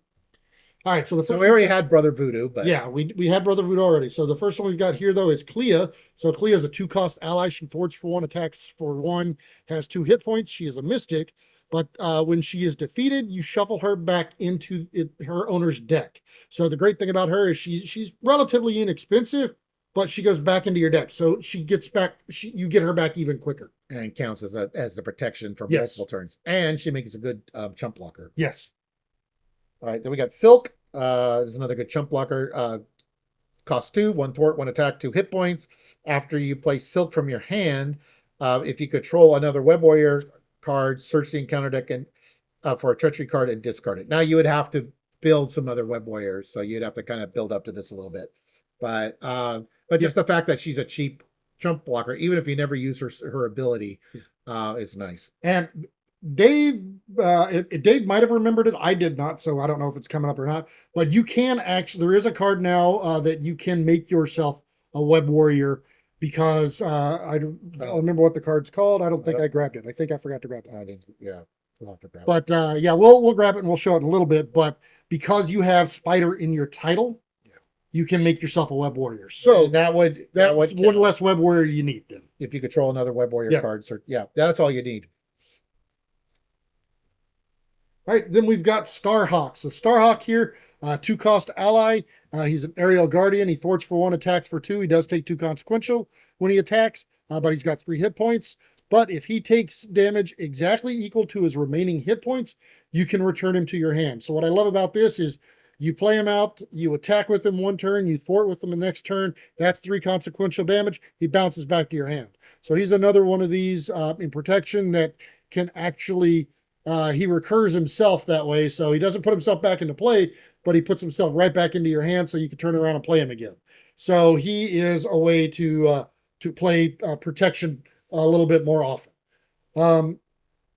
All right, so we already had Brother Voodoo, but yeah, we had Brother Voodoo already. So the first one we've got here though is Clea. So Clea is a 2 cost ally. She thwarts for 1, attacks for 1, has 2 hit points. She is a mystic, but when she is defeated, you shuffle her back into her owner's deck. So the great thing about her is she's relatively inexpensive, but she goes back into your deck. So she gets back. You get her back even quicker, and counts as a protection for multiple turns. And she makes a good chump blocker. Yes. All right, then we got Silk. There's another good chump blocker. Cost 2, 1 thwart, 1 attack, 2 hit points. After you play Silk from your hand, if you control another Web Warrior card, search the encounter deck and for a treachery card and discard it. Now you would have to build some other Web Warriors, so you'd have to kind of build up to this a little bit. But just the fact that she's a cheap chump blocker, even if you never use her ability, is nice. And Dave, Dave might have remembered it. I did not, so I don't know if it's coming up or not. But you can actually, there is a card now that you can make yourself a Web Warrior because I don't remember what the card's called. I don't think I grabbed it. I think I forgot to grab it. I didn't. Yeah. We'll have to grab it. But yeah, we'll grab it and we'll show it in a little bit. But because you have spider in your title, you can make yourself a web warrior. So And that would that's one less web warrior you need then. if you control another web warrior card. So yeah, that's all you need. All right, then we've got Starhawk. So Starhawk here, 2-cost ally. He's an aerial guardian. He thwarts for 1, attacks for 2. He does take 2 consequential when he attacks, but he's got 3 hit points. But if he takes damage exactly equal to his remaining hit points, you can return him to your hand. So what I love about this is you play him out, you attack with him 1 turn, you thwart with him the next turn. That's 3 consequential damage. He bounces back to your hand. So he's another one of these in protection that can actually... he recurs himself that way, so he doesn't put himself back into play, but he puts himself right back into your hand so you can turn around and play him again. So he is a way to play protection a little bit more often.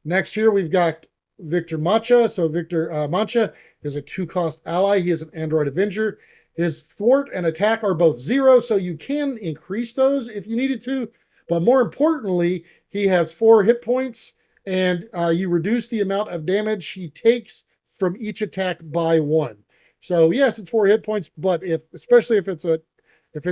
Next here, we've got Victor Mancha. So Victor Mancha is a 2-cost ally. He is an Android Avenger. His thwart and attack are both 0, so you can increase those if you needed to. But more importantly, he has 4 hit points, and you reduce the amount of damage he takes from each attack by 1. So yes, it's 4 hit points, but especially if it's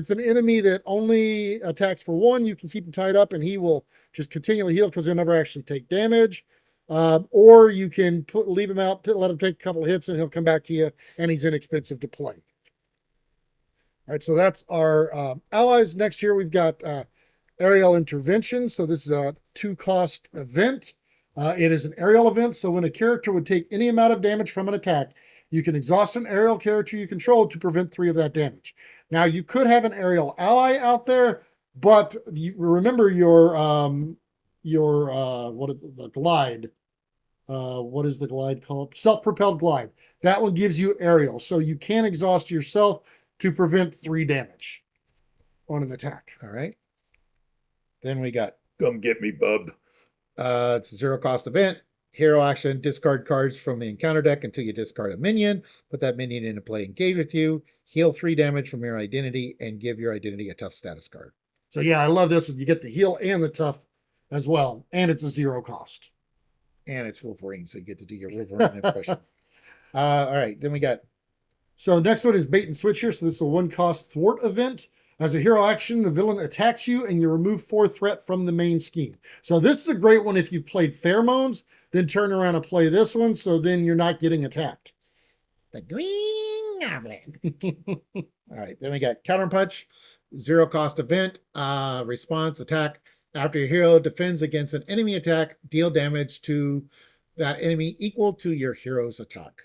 an enemy that only attacks for 1, you can keep him tied up and he will just continually heal because he'll never actually take damage. Or you can leave him out to let him take a couple of hits and he'll come back to you, and he's inexpensive to play. All right, so that's our allies. Next here we've got aerial intervention. So this is a 2-cost event. It is an aerial event, so when a character would take any amount of damage from an attack, you can exhaust an aerial character you control to prevent 3 of that damage. Now, you could have an aerial ally out there, but remember your what is the glide? What is the glide called? Self-propelled glide. That one gives you aerial, so you can exhaust yourself to prevent 3 damage on an attack. All right. Then we got Come Get Me, Bub. It's a 0-cost event. Hero action, discard cards from the encounter deck until you discard a minion. Put that minion into play, engage with you. Heal 3 damage from your identity and give your identity a tough status card. So yeah, I love this. You get the heal and the tough as well. And it's a 0 cost. And it's Wolverine, so you get to do your Wolverine impression. All right, then we got... So next one is Bait and Switch here. So this is a 1-cost thwart event. As a hero action, the villain attacks you and you remove 4 threat from the main scheme. So this is a great one if you played Pheromones, then turn around and play this one, so then you're not getting attacked. The Green Goblin. All right, then we got Counterpunch, 0-cost event, response, attack. After your hero defends against an enemy attack, deal damage to that enemy equal to your hero's attack.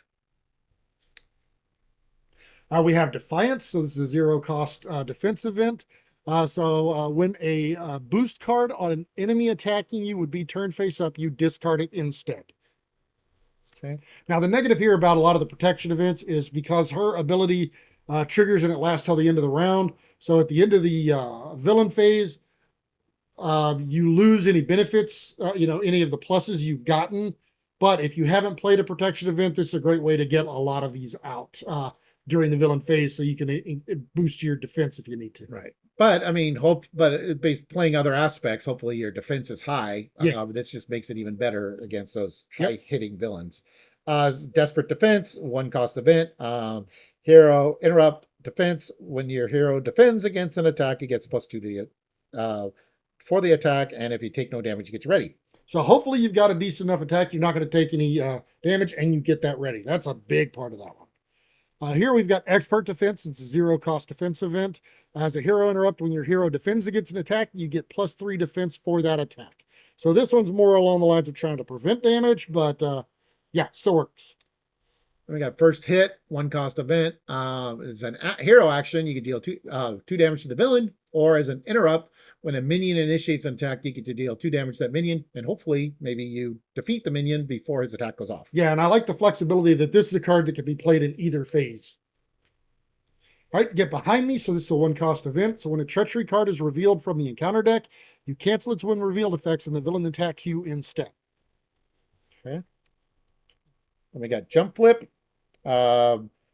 We have Defiance, so this is a 0-cost defense event. When a boost card on an enemy attacking you would be turned face up, you discard it instead. Okay. Now, the negative here about a lot of the protection events is because her ability triggers and it lasts till the end of the round. So at the end of the villain phase, you lose any benefits, any of the pluses you've gotten. But if you haven't played a protection event, this is a great way to get a lot of these out during the villain phase, so you can boost your defense if you need to. Right. But I mean, based playing other aspects, hopefully your defense is high. Yeah. This just makes it even better against those high hitting villains. Desperate Defense, 1-cost event. Hero interrupt defense. When your hero defends against an attack, he gets +2 to the for the attack, and if you take no damage, you get you ready. So hopefully you've got a decent enough attack. You're not going to take any damage, and you get that ready. That's a big part of that one. Here we've got Expert Defense. It's a 0-cost defense event. As a hero interrupt, when your hero defends against an attack, you get +3 defense for that attack. So this one's more along the lines of trying to prevent damage, but yeah, still works. We got First Hit, 1-cost event. Is an hero action. You can deal 2 damage to the villain, or as an interrupt, when a minion initiates an attack, you get to deal 2 damage to that minion, and hopefully maybe you defeat the minion before his attack goes off. Yeah, and I like the flexibility that this is a card that can be played in either phase. All right, get behind me. So this is a 1-cost event. So when a treachery card is revealed from the encounter deck, you cancel its when revealed effects and the villain attacks you instead. Okay. And we got Jump Flip.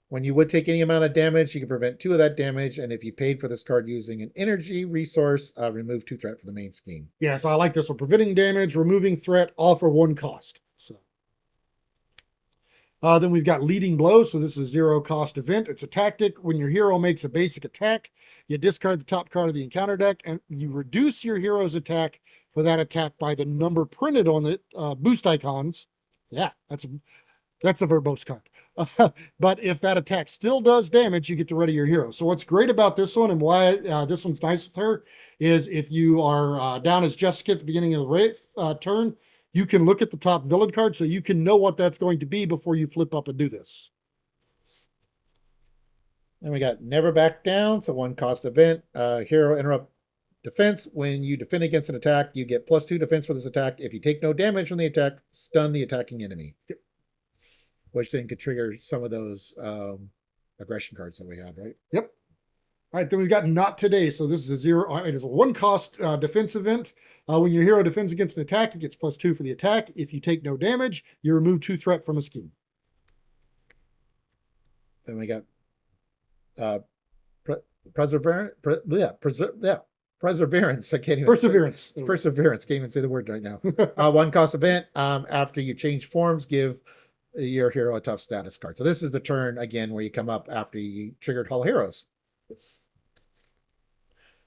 When you would take any amount of damage, you can prevent 2 of that damage. And if you paid for this card using an energy resource, remove 2 threat from the main scheme. Yeah, so I like this one. Preventing damage, removing threat, all for 1 cost. So Then we've got leading blow. So this is a 0 cost event. It's a tactic. When your hero makes a basic attack, you discard the top card of the encounter deck and you reduce your hero's attack for that attack by the number printed on it. Boost icons. Yeah, that's a verbose card. But if that attack still does damage, you get to ready your hero. So what's great about this one and why this one's nice with her is if you are down as Jessica at the beginning of the turn, you can look at the top villain card so you can know what that's going to be before you flip up and do this. And we got Never Back Down. So 1 cost event. Hero interrupt defense. When you defend against an attack, you get +2 defense for this attack. If you take no damage from the attack, stun the attacking enemy. Yep. Which then could trigger some of those aggression cards that we had, right? Yep. All right, then we've got Not Today. So this is a 0. It is a 1 cost defense event. When your hero defends against an attack, it gets +2 for the attack. If you take no damage, you remove 2 threat from a scheme. Then we got Perseverance. Perseverance. I can't even Perseverance. Perseverance. Can't even say the word right now. 1 cost event. After you change forms, give your hero a tough status card. So this is the turn again where you come up after you triggered Hall Heroes.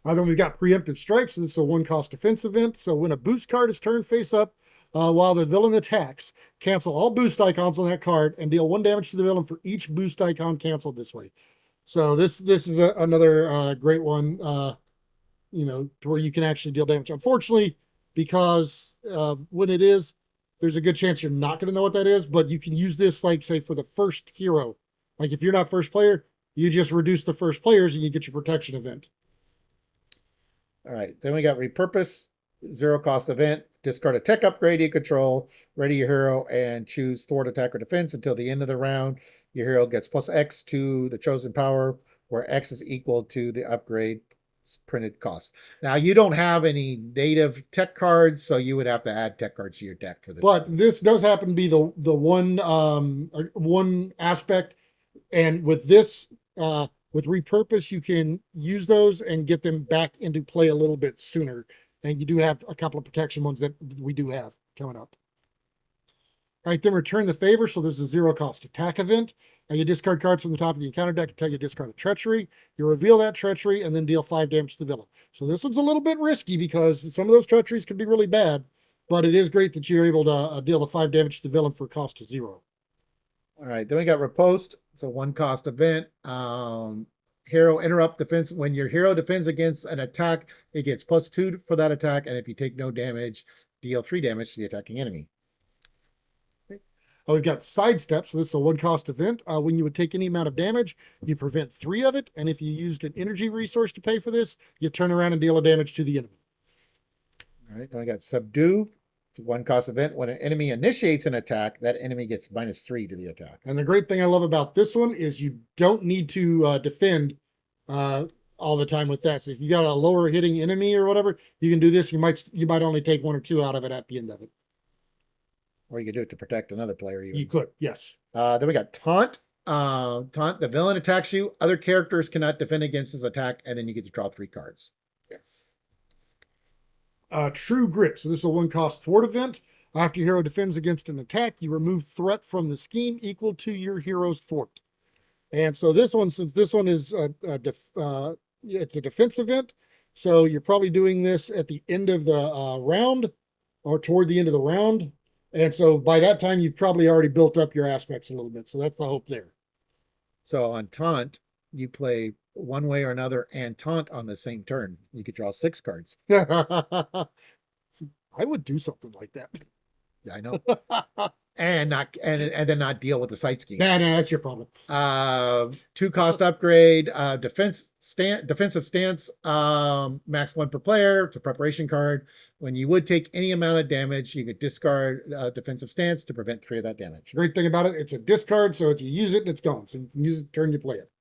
Then we've got Preemptive Strikes. So this is a 1 cost defense event. So when a boost card is turned face up while the villain attacks, cancel all boost icons on that card and deal 1 damage to the villain for each boost icon canceled this way. So this is another great one, to where you can actually deal damage. Unfortunately, because when it is, there's a good chance you're not going to know what that is, but you can use this, like, say, for the first hero. Like, if you're not first player, you just reduce the first players and you get your protection event. All right. Then we got Repurpose, 0 cost event. Discard a tech upgrade you control, ready your hero, and choose thwart attack or defense until the end of the round. Your hero gets +X to the chosen power, where X is equal to the upgrade printed cost. Now, you don't have any native tech cards, so you would have to add tech cards to your deck for this. But this does happen to be the one aspect, and with this with Repurpose, you can use those and get them back into play a little bit sooner. And you do have a couple of protection ones that we do have coming up. All right, then Return the Favor. So this is a 0 cost attack event. And you discard cards from the top of the encounter deck until you discard a Treachery. You reveal that Treachery and then deal 5 damage to the villain. So this one's a little bit risky because some of those Treacheries can be really bad. But it is great that you're able to deal the 5 damage to the villain for a cost of 0. All right, then we got Riposte. It's a 1 cost event. Hero interrupt defense. When your hero defends against an attack, it gets +2 for that attack. And if you take no damage, deal 3 damage to the attacking enemy. We've got Sidestep. So this is a 1 cost event. When you would take any amount of damage, you prevent 3 of it. And if you used an energy resource to pay for this, you turn around and deal a damage to the enemy. All right, then we got Subdue. It's a 1 cost event. When an enemy initiates an attack, that enemy gets -3 to the attack. And the great thing I love about this one is you don't need to defend all the time with that. So if you got a lower hitting enemy or whatever, you can do this. You might only take 1 or 2 out of it at the end of it. Or you could do it to protect another player. You could, yes. Then we got Taunt. Taunt, the villain attacks you. Other characters cannot defend against his attack, and then you get to draw 3 cards. True Grit. So this is a 1 cost thwart event. After your hero defends against an attack, you remove threat from the scheme equal to your hero's thwart. And so this one, since this one is it's a defense event, so you're probably doing this at the end of the round or toward the end of the round. And so by that time, you've probably already built up your aspects a little bit. So that's the hope there. So on Taunt, you play one way or another and Taunt on the same turn. You could draw 6 cards. I would do something like that. Yeah, I know. and then not deal with the sight scheme. Nah, that's your problem. 2 cost upgrade, defensive stance, max 1 per player. It's a preparation card. When you would take any amount of damage, you could discard defensive stance to prevent 3 of that damage. Great thing about it, it's a discard, so it's you use it and it's gone. So you can use it turn you play it.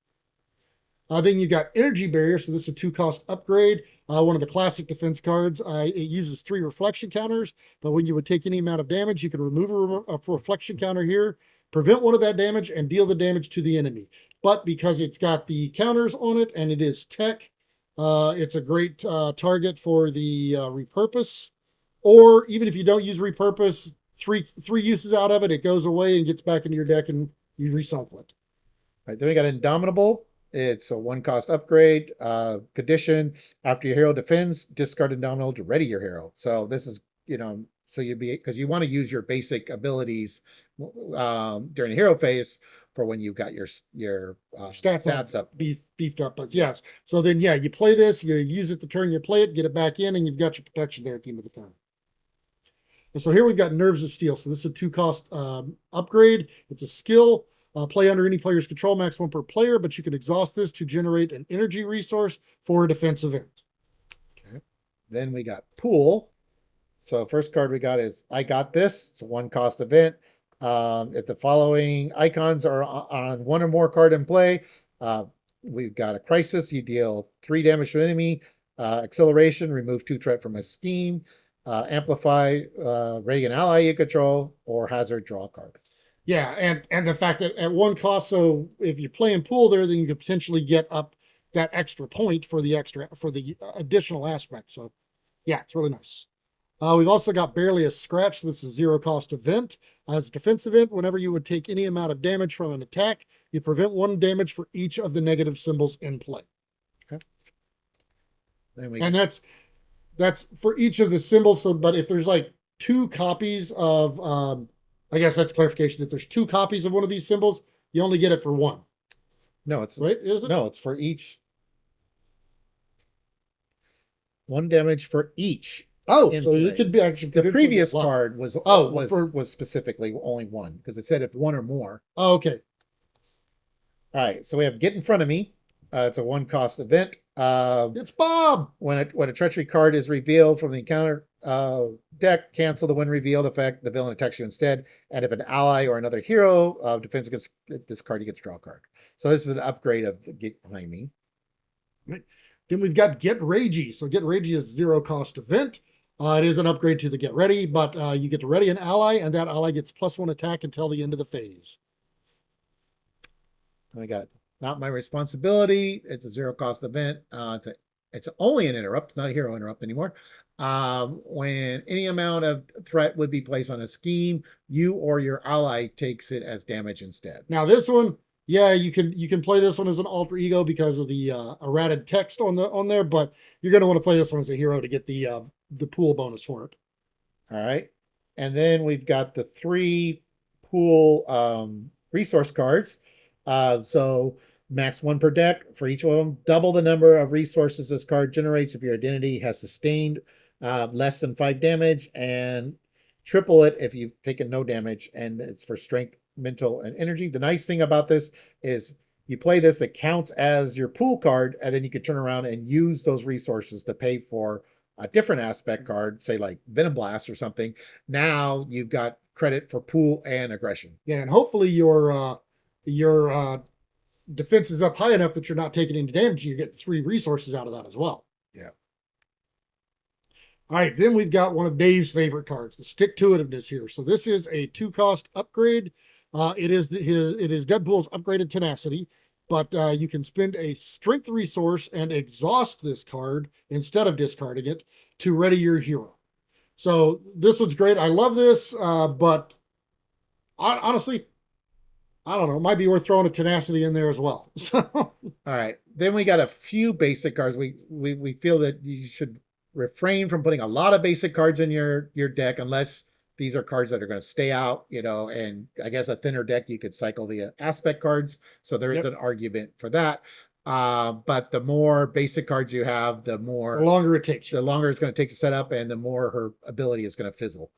Then you got Energy Barrier. So this is a 2 cost upgrade. One of the classic defense cards. It uses 3 reflection counters, but when you would take any amount of damage, you could remove a reflection counter here, prevent 1 of that damage, and deal the damage to the enemy. But because it's got the counters on it and it is tech, it's a great target for the repurpose. Or even if you don't use repurpose, three uses out of it. It goes away and gets back into your deck, and you recycle it. Right, then we got Indomitable. It's a one cost upgrade. Condition: after your hero defends, discard Indomitable to ready your hero. So this is, so you'd be, because you want to use your basic abilities during the hero phase for when you've got your stats up. Beefed up. But yes. So then, yeah, you play this, you use it the turn you play it, get it back in, and you've got your protection there at the end of the turn. And so here we've got Nerves of Steel. So this is a 2-cost upgrade. It's a skill. Play under any player's control, max 1 per player, but you can exhaust this to generate an energy resource for a defense event. Okay. Then we got Pool. So first card we got is I Got This. It's a 1-cost event. If the following icons are on one or more card in play, we've got a Crisis. You deal 3 damage to an enemy. Acceleration, remove 2 threat from a scheme. Amplify, ready an ally you control, or Hazard, draw a card. Yeah, and the fact that at 1 cost, so if you're playing Pool there, then you could potentially get up that extra point for the additional aspect. So yeah, it's really nice. We've also got Barely a Scratch. This is a 0-cost event. As a defense event, whenever you would take any amount of damage from an attack, you prevent 1 damage for each of the negative symbols in play. Okay. And that's for each of the symbols. So, but if there's like 2 copies of, I guess that's clarification. If there's 2 copies of one of these symbols, you only get it for 1. No, it's right. Is it? No, it's for each. 1 damage for each. Oh, so it could be actually the previous card was was specifically only 1 because it said if 1 or more. Oh, okay. All right, so we have Get in Front of Me. It's a 1-cost event. It's Bob. When a treachery card is revealed from the encounter deck, cancel the when revealed effect. The villain attacks you instead. And if an ally or another hero defends against this card, you get to draw a card. So this is an upgrade of Get Behind Me. Right. Then we've got Get Ragey. So Get Ragey is a 0-cost event. It is an upgrade to the Get Ready, but you get to ready an ally, and that ally gets +1 attack until the end of the phase. We got Not My Responsibility. It's a 0-cost event. It's only an interrupt, not a hero interrupt anymore. When any amount of threat would be placed on a scheme, you or your ally takes it as damage instead. Now this one, yeah, you can play this one as an alter ego because of the errated text on there, but you're going to want to play this one as a hero to get the pool bonus for it. All right, and then we've got the 3 pool resource cards. So max 1 per deck for each of them. Double the number of resources this card generates if your identity has sustained less than 5 damage, and triple it if you've taken no damage, and it's for strength, mental, and energy. The nice thing about this is you play this, it counts as your pool card, and then you can turn around and use those resources to pay for a different aspect card, say like Venom Blast or something. Now you've got credit for pool and aggression. Yeah, and hopefully your defense is up high enough that you're not taking any damage. You get 3 resources out of that as well. Yeah. All right, then we've got one of Dave's favorite cards, the Stick-to-Itiveness here. So this is a 2-cost upgrade. It is Deadpool's upgraded tenacity, but you can spend a strength resource and exhaust this card instead of discarding it to ready your hero. So this one's great. I love this, but honestly, I don't know. It might be worth throwing a tenacity in there as well. All right. Then we got a few basic cards. We feel that you should refrain from putting a lot of basic cards in your deck unless these are cards that are going to stay out, and I guess a thinner deck, you could cycle the aspect cards. So there is an argument for that. But the more basic cards you have, the longer it takes. The longer it's going to take to set up, and the more her ability is going to fizzle.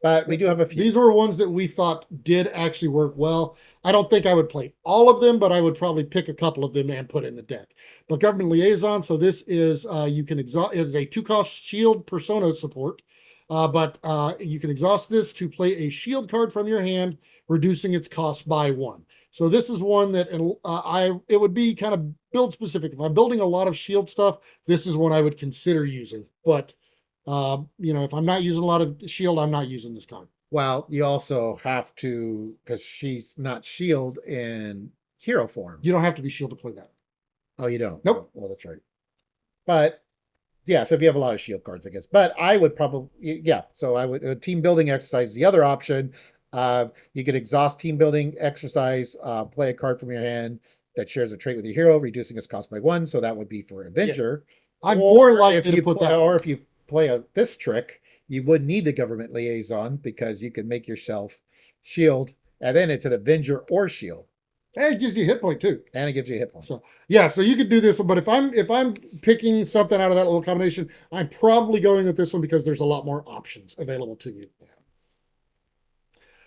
But we do have a few. These were ones that we thought did actually work well. I don't think I would play all of them, but I would probably pick a couple of them and put in the deck. But Government Liaison, so this is you can exhaust. It's a 2-cost shield persona support, but you can exhaust this to play a shield card from your hand, reducing its cost by 1. So this is one that it would be kind of build specific. If I'm building a lot of shield stuff, this is one I would consider using. But if I'm not using a lot of shield, I'm not using this card. Well, you also have to, because she's not shield in hero form. You don't have to be shield to play that. Oh, you don't? Nope. Well, that's right. But Yeah, so if you have a lot of shield cards, I guess. But I would probably, yeah. So I would team building exercise. The other option, you could exhaust team building exercise. Play a card from your hand that shares a trait with your hero, reducing its cost by 1. So that would be for Yeah. Avenger. I'm more Or if likely to you put play, that. or if you play this trick, you would need a government liaison because you can make yourself shield, and then it's an Avenger or shield, And it gives you a hit point too. and it gives you a hit point. So yeah, so you could do this one, but if I'm picking something out of that little combination, I'm probably going with this one because there's a lot more options available to you.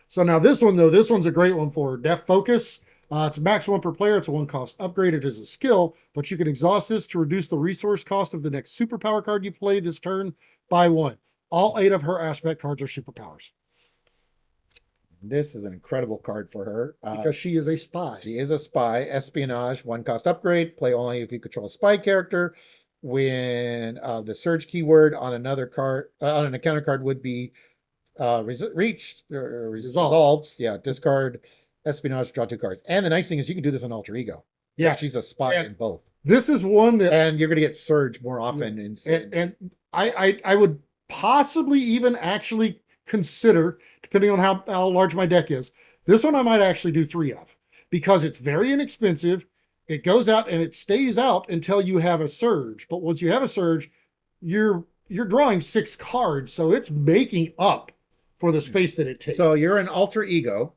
So now this one though, this one's a great one for Def Focus. It's a max 1 per player. It's a 1 cost upgrade. It is a skill, but you can exhaust this to reduce the resource cost of the next superpower card you play this turn by 1. All 8 of her aspect cards are superpowers. This is an incredible card for her. Because she is a spy. She is a spy. Espionage, 1 cost upgrade. Play only if you control a spy character. When the surge keyword on another card, on an encounter card would be reached or resolved. Yeah, discard espionage, draw 2 cards. And the nice thing is you can do this on alter ego. Yeah, she's a spy in both. This is one that, and you're going to get surge more often. And I would possibly even actually consider, depending on how large my deck is, this one I might actually do 3 of because it's very inexpensive. It goes out and it stays out until you have a surge. But once you have a surge, you're drawing 6 cards, so it's making up for the space that it takes. So you're an alter ego,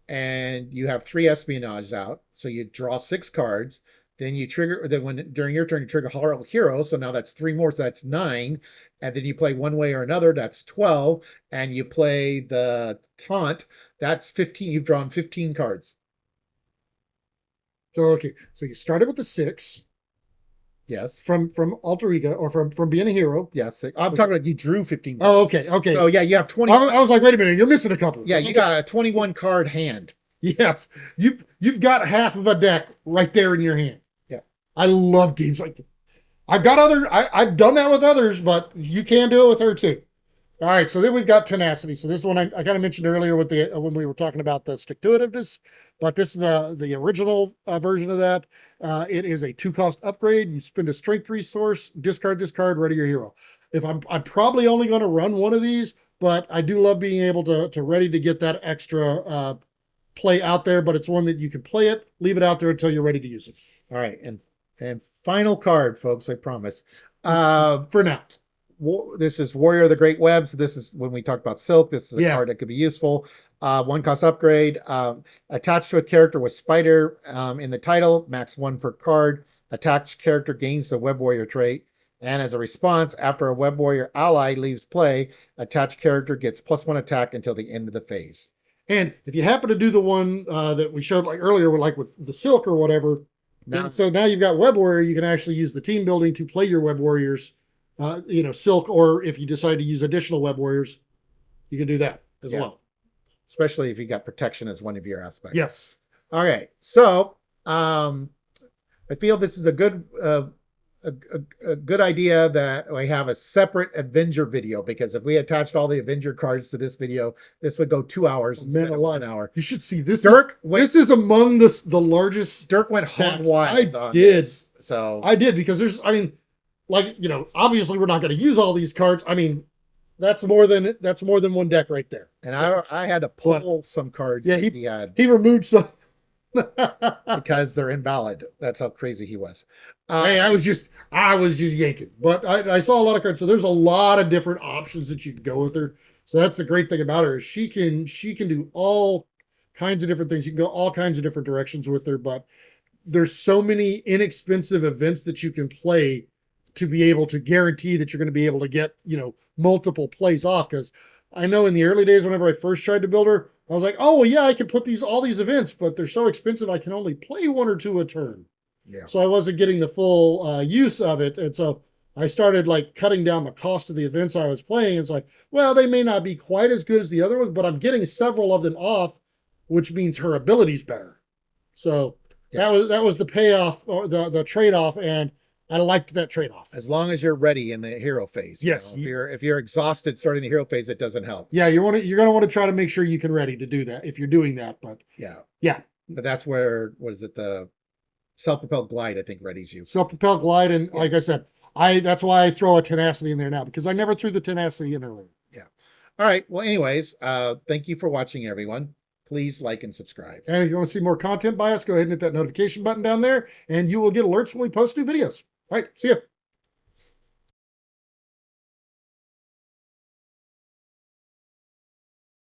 and you have 3 espionage out. So you draw 6 cards. Then you trigger. Then when during your turn you trigger hero. So now that's 3 more. So that's 9. And then you play one way or another. That's 12. And you play the taunt. That's 15. You've drawn 15 cards. So okay. So you started with the 6. Yes. From alter ego or from being a hero. Yes. I'm talking about you drew 15 cards. Oh, okay. Okay. So yeah, you have 20. I was like, wait a minute, you're missing a couple. Yeah, you got a 21 card hand. Yes. You've got half of a deck right there in your hand. Yeah. I love games like that. I've done that with others, but you can do it with her too. All right, so then we've got tenacity. So this one I kind of mentioned earlier with when we were talking about the stick-to-itiveness, but this is the original version of that. It is a 2 cost upgrade. You spend a strength resource, discard this card, ready your hero. If I'm probably only going to run one of these, but I do love being able to ready to get that extra play out there. But it's one that you can play it, leave it out there until you're ready to use it. All right, and final card, folks. I promise. For now. This is Warrior of the Great Webs. This is when we talk about Silk. This is a card that could be useful. 1 cost upgrade. Attached to a character with Spider in the title, max 1 per card. Attached character gains the Web Warrior trait. And as a response, after a Web Warrior ally leaves play, attached character gets +1 attack until the end of the phase. And if you happen to do the one that we showed like earlier, like with the Silk or whatever, so now you've got Web Warrior, you can actually use the team building to play your Web Warriors. Silk, or if you decide to use additional Web Warriors, you can do that as well. Especially if you got protection as one of your aspects. Yes. All right. So I feel this is a good idea that we have a separate Avenger video, because if we attached all the Avenger cards to this video, this would go 2 hours instead of 1 hour. You should see this. Dirk, this is among the largest. Dirk went hog wild. I did. So I did because obviously we're not going to use all these cards. I mean, that's more than one deck right there. And I had to pull some cards. Yeah, he removed some because they're invalid. That's how crazy he was. Hey, I was just yanking, but I saw a lot of cards. So there's a lot of different options that you can go with her. So that's the great thing about her is she can do all kinds of different things. You can go all kinds of different directions with her, but there's so many inexpensive events that you can play to be able to guarantee that you're going to be able to get, multiple plays off. Because I know in the early days, whenever I first tried to build her, I was like, oh, well, yeah, I can put all these events, but they're so expensive, I can only play 1 or 2 a turn. Yeah. So I wasn't getting the full use of it. And so I started cutting down the cost of the events I was playing. It's like, well, they may not be quite as good as the other ones, but I'm getting several of them off, which means her ability's better. So that was the payoff or the trade-off. And I liked that trade-off. As long as you're ready in the hero phase. Yes. If you're exhausted starting the hero phase, it doesn't help. Yeah, you're going to want to try to make sure you can ready to do that if you're doing that. But yeah. Yeah. But that's where, what is it? Self-propelled glide, I think, readies you. Self-propelled glide, and Yeah. like I said, that's why I throw a tenacity in there now, because I never threw the tenacity in earlier. Yeah. All right. Well, anyways, thank you for watching, everyone. Please like and subscribe. And if you want to see more content by us, go ahead and hit that notification button down there, and you will get alerts when we post new videos. All right, see ya.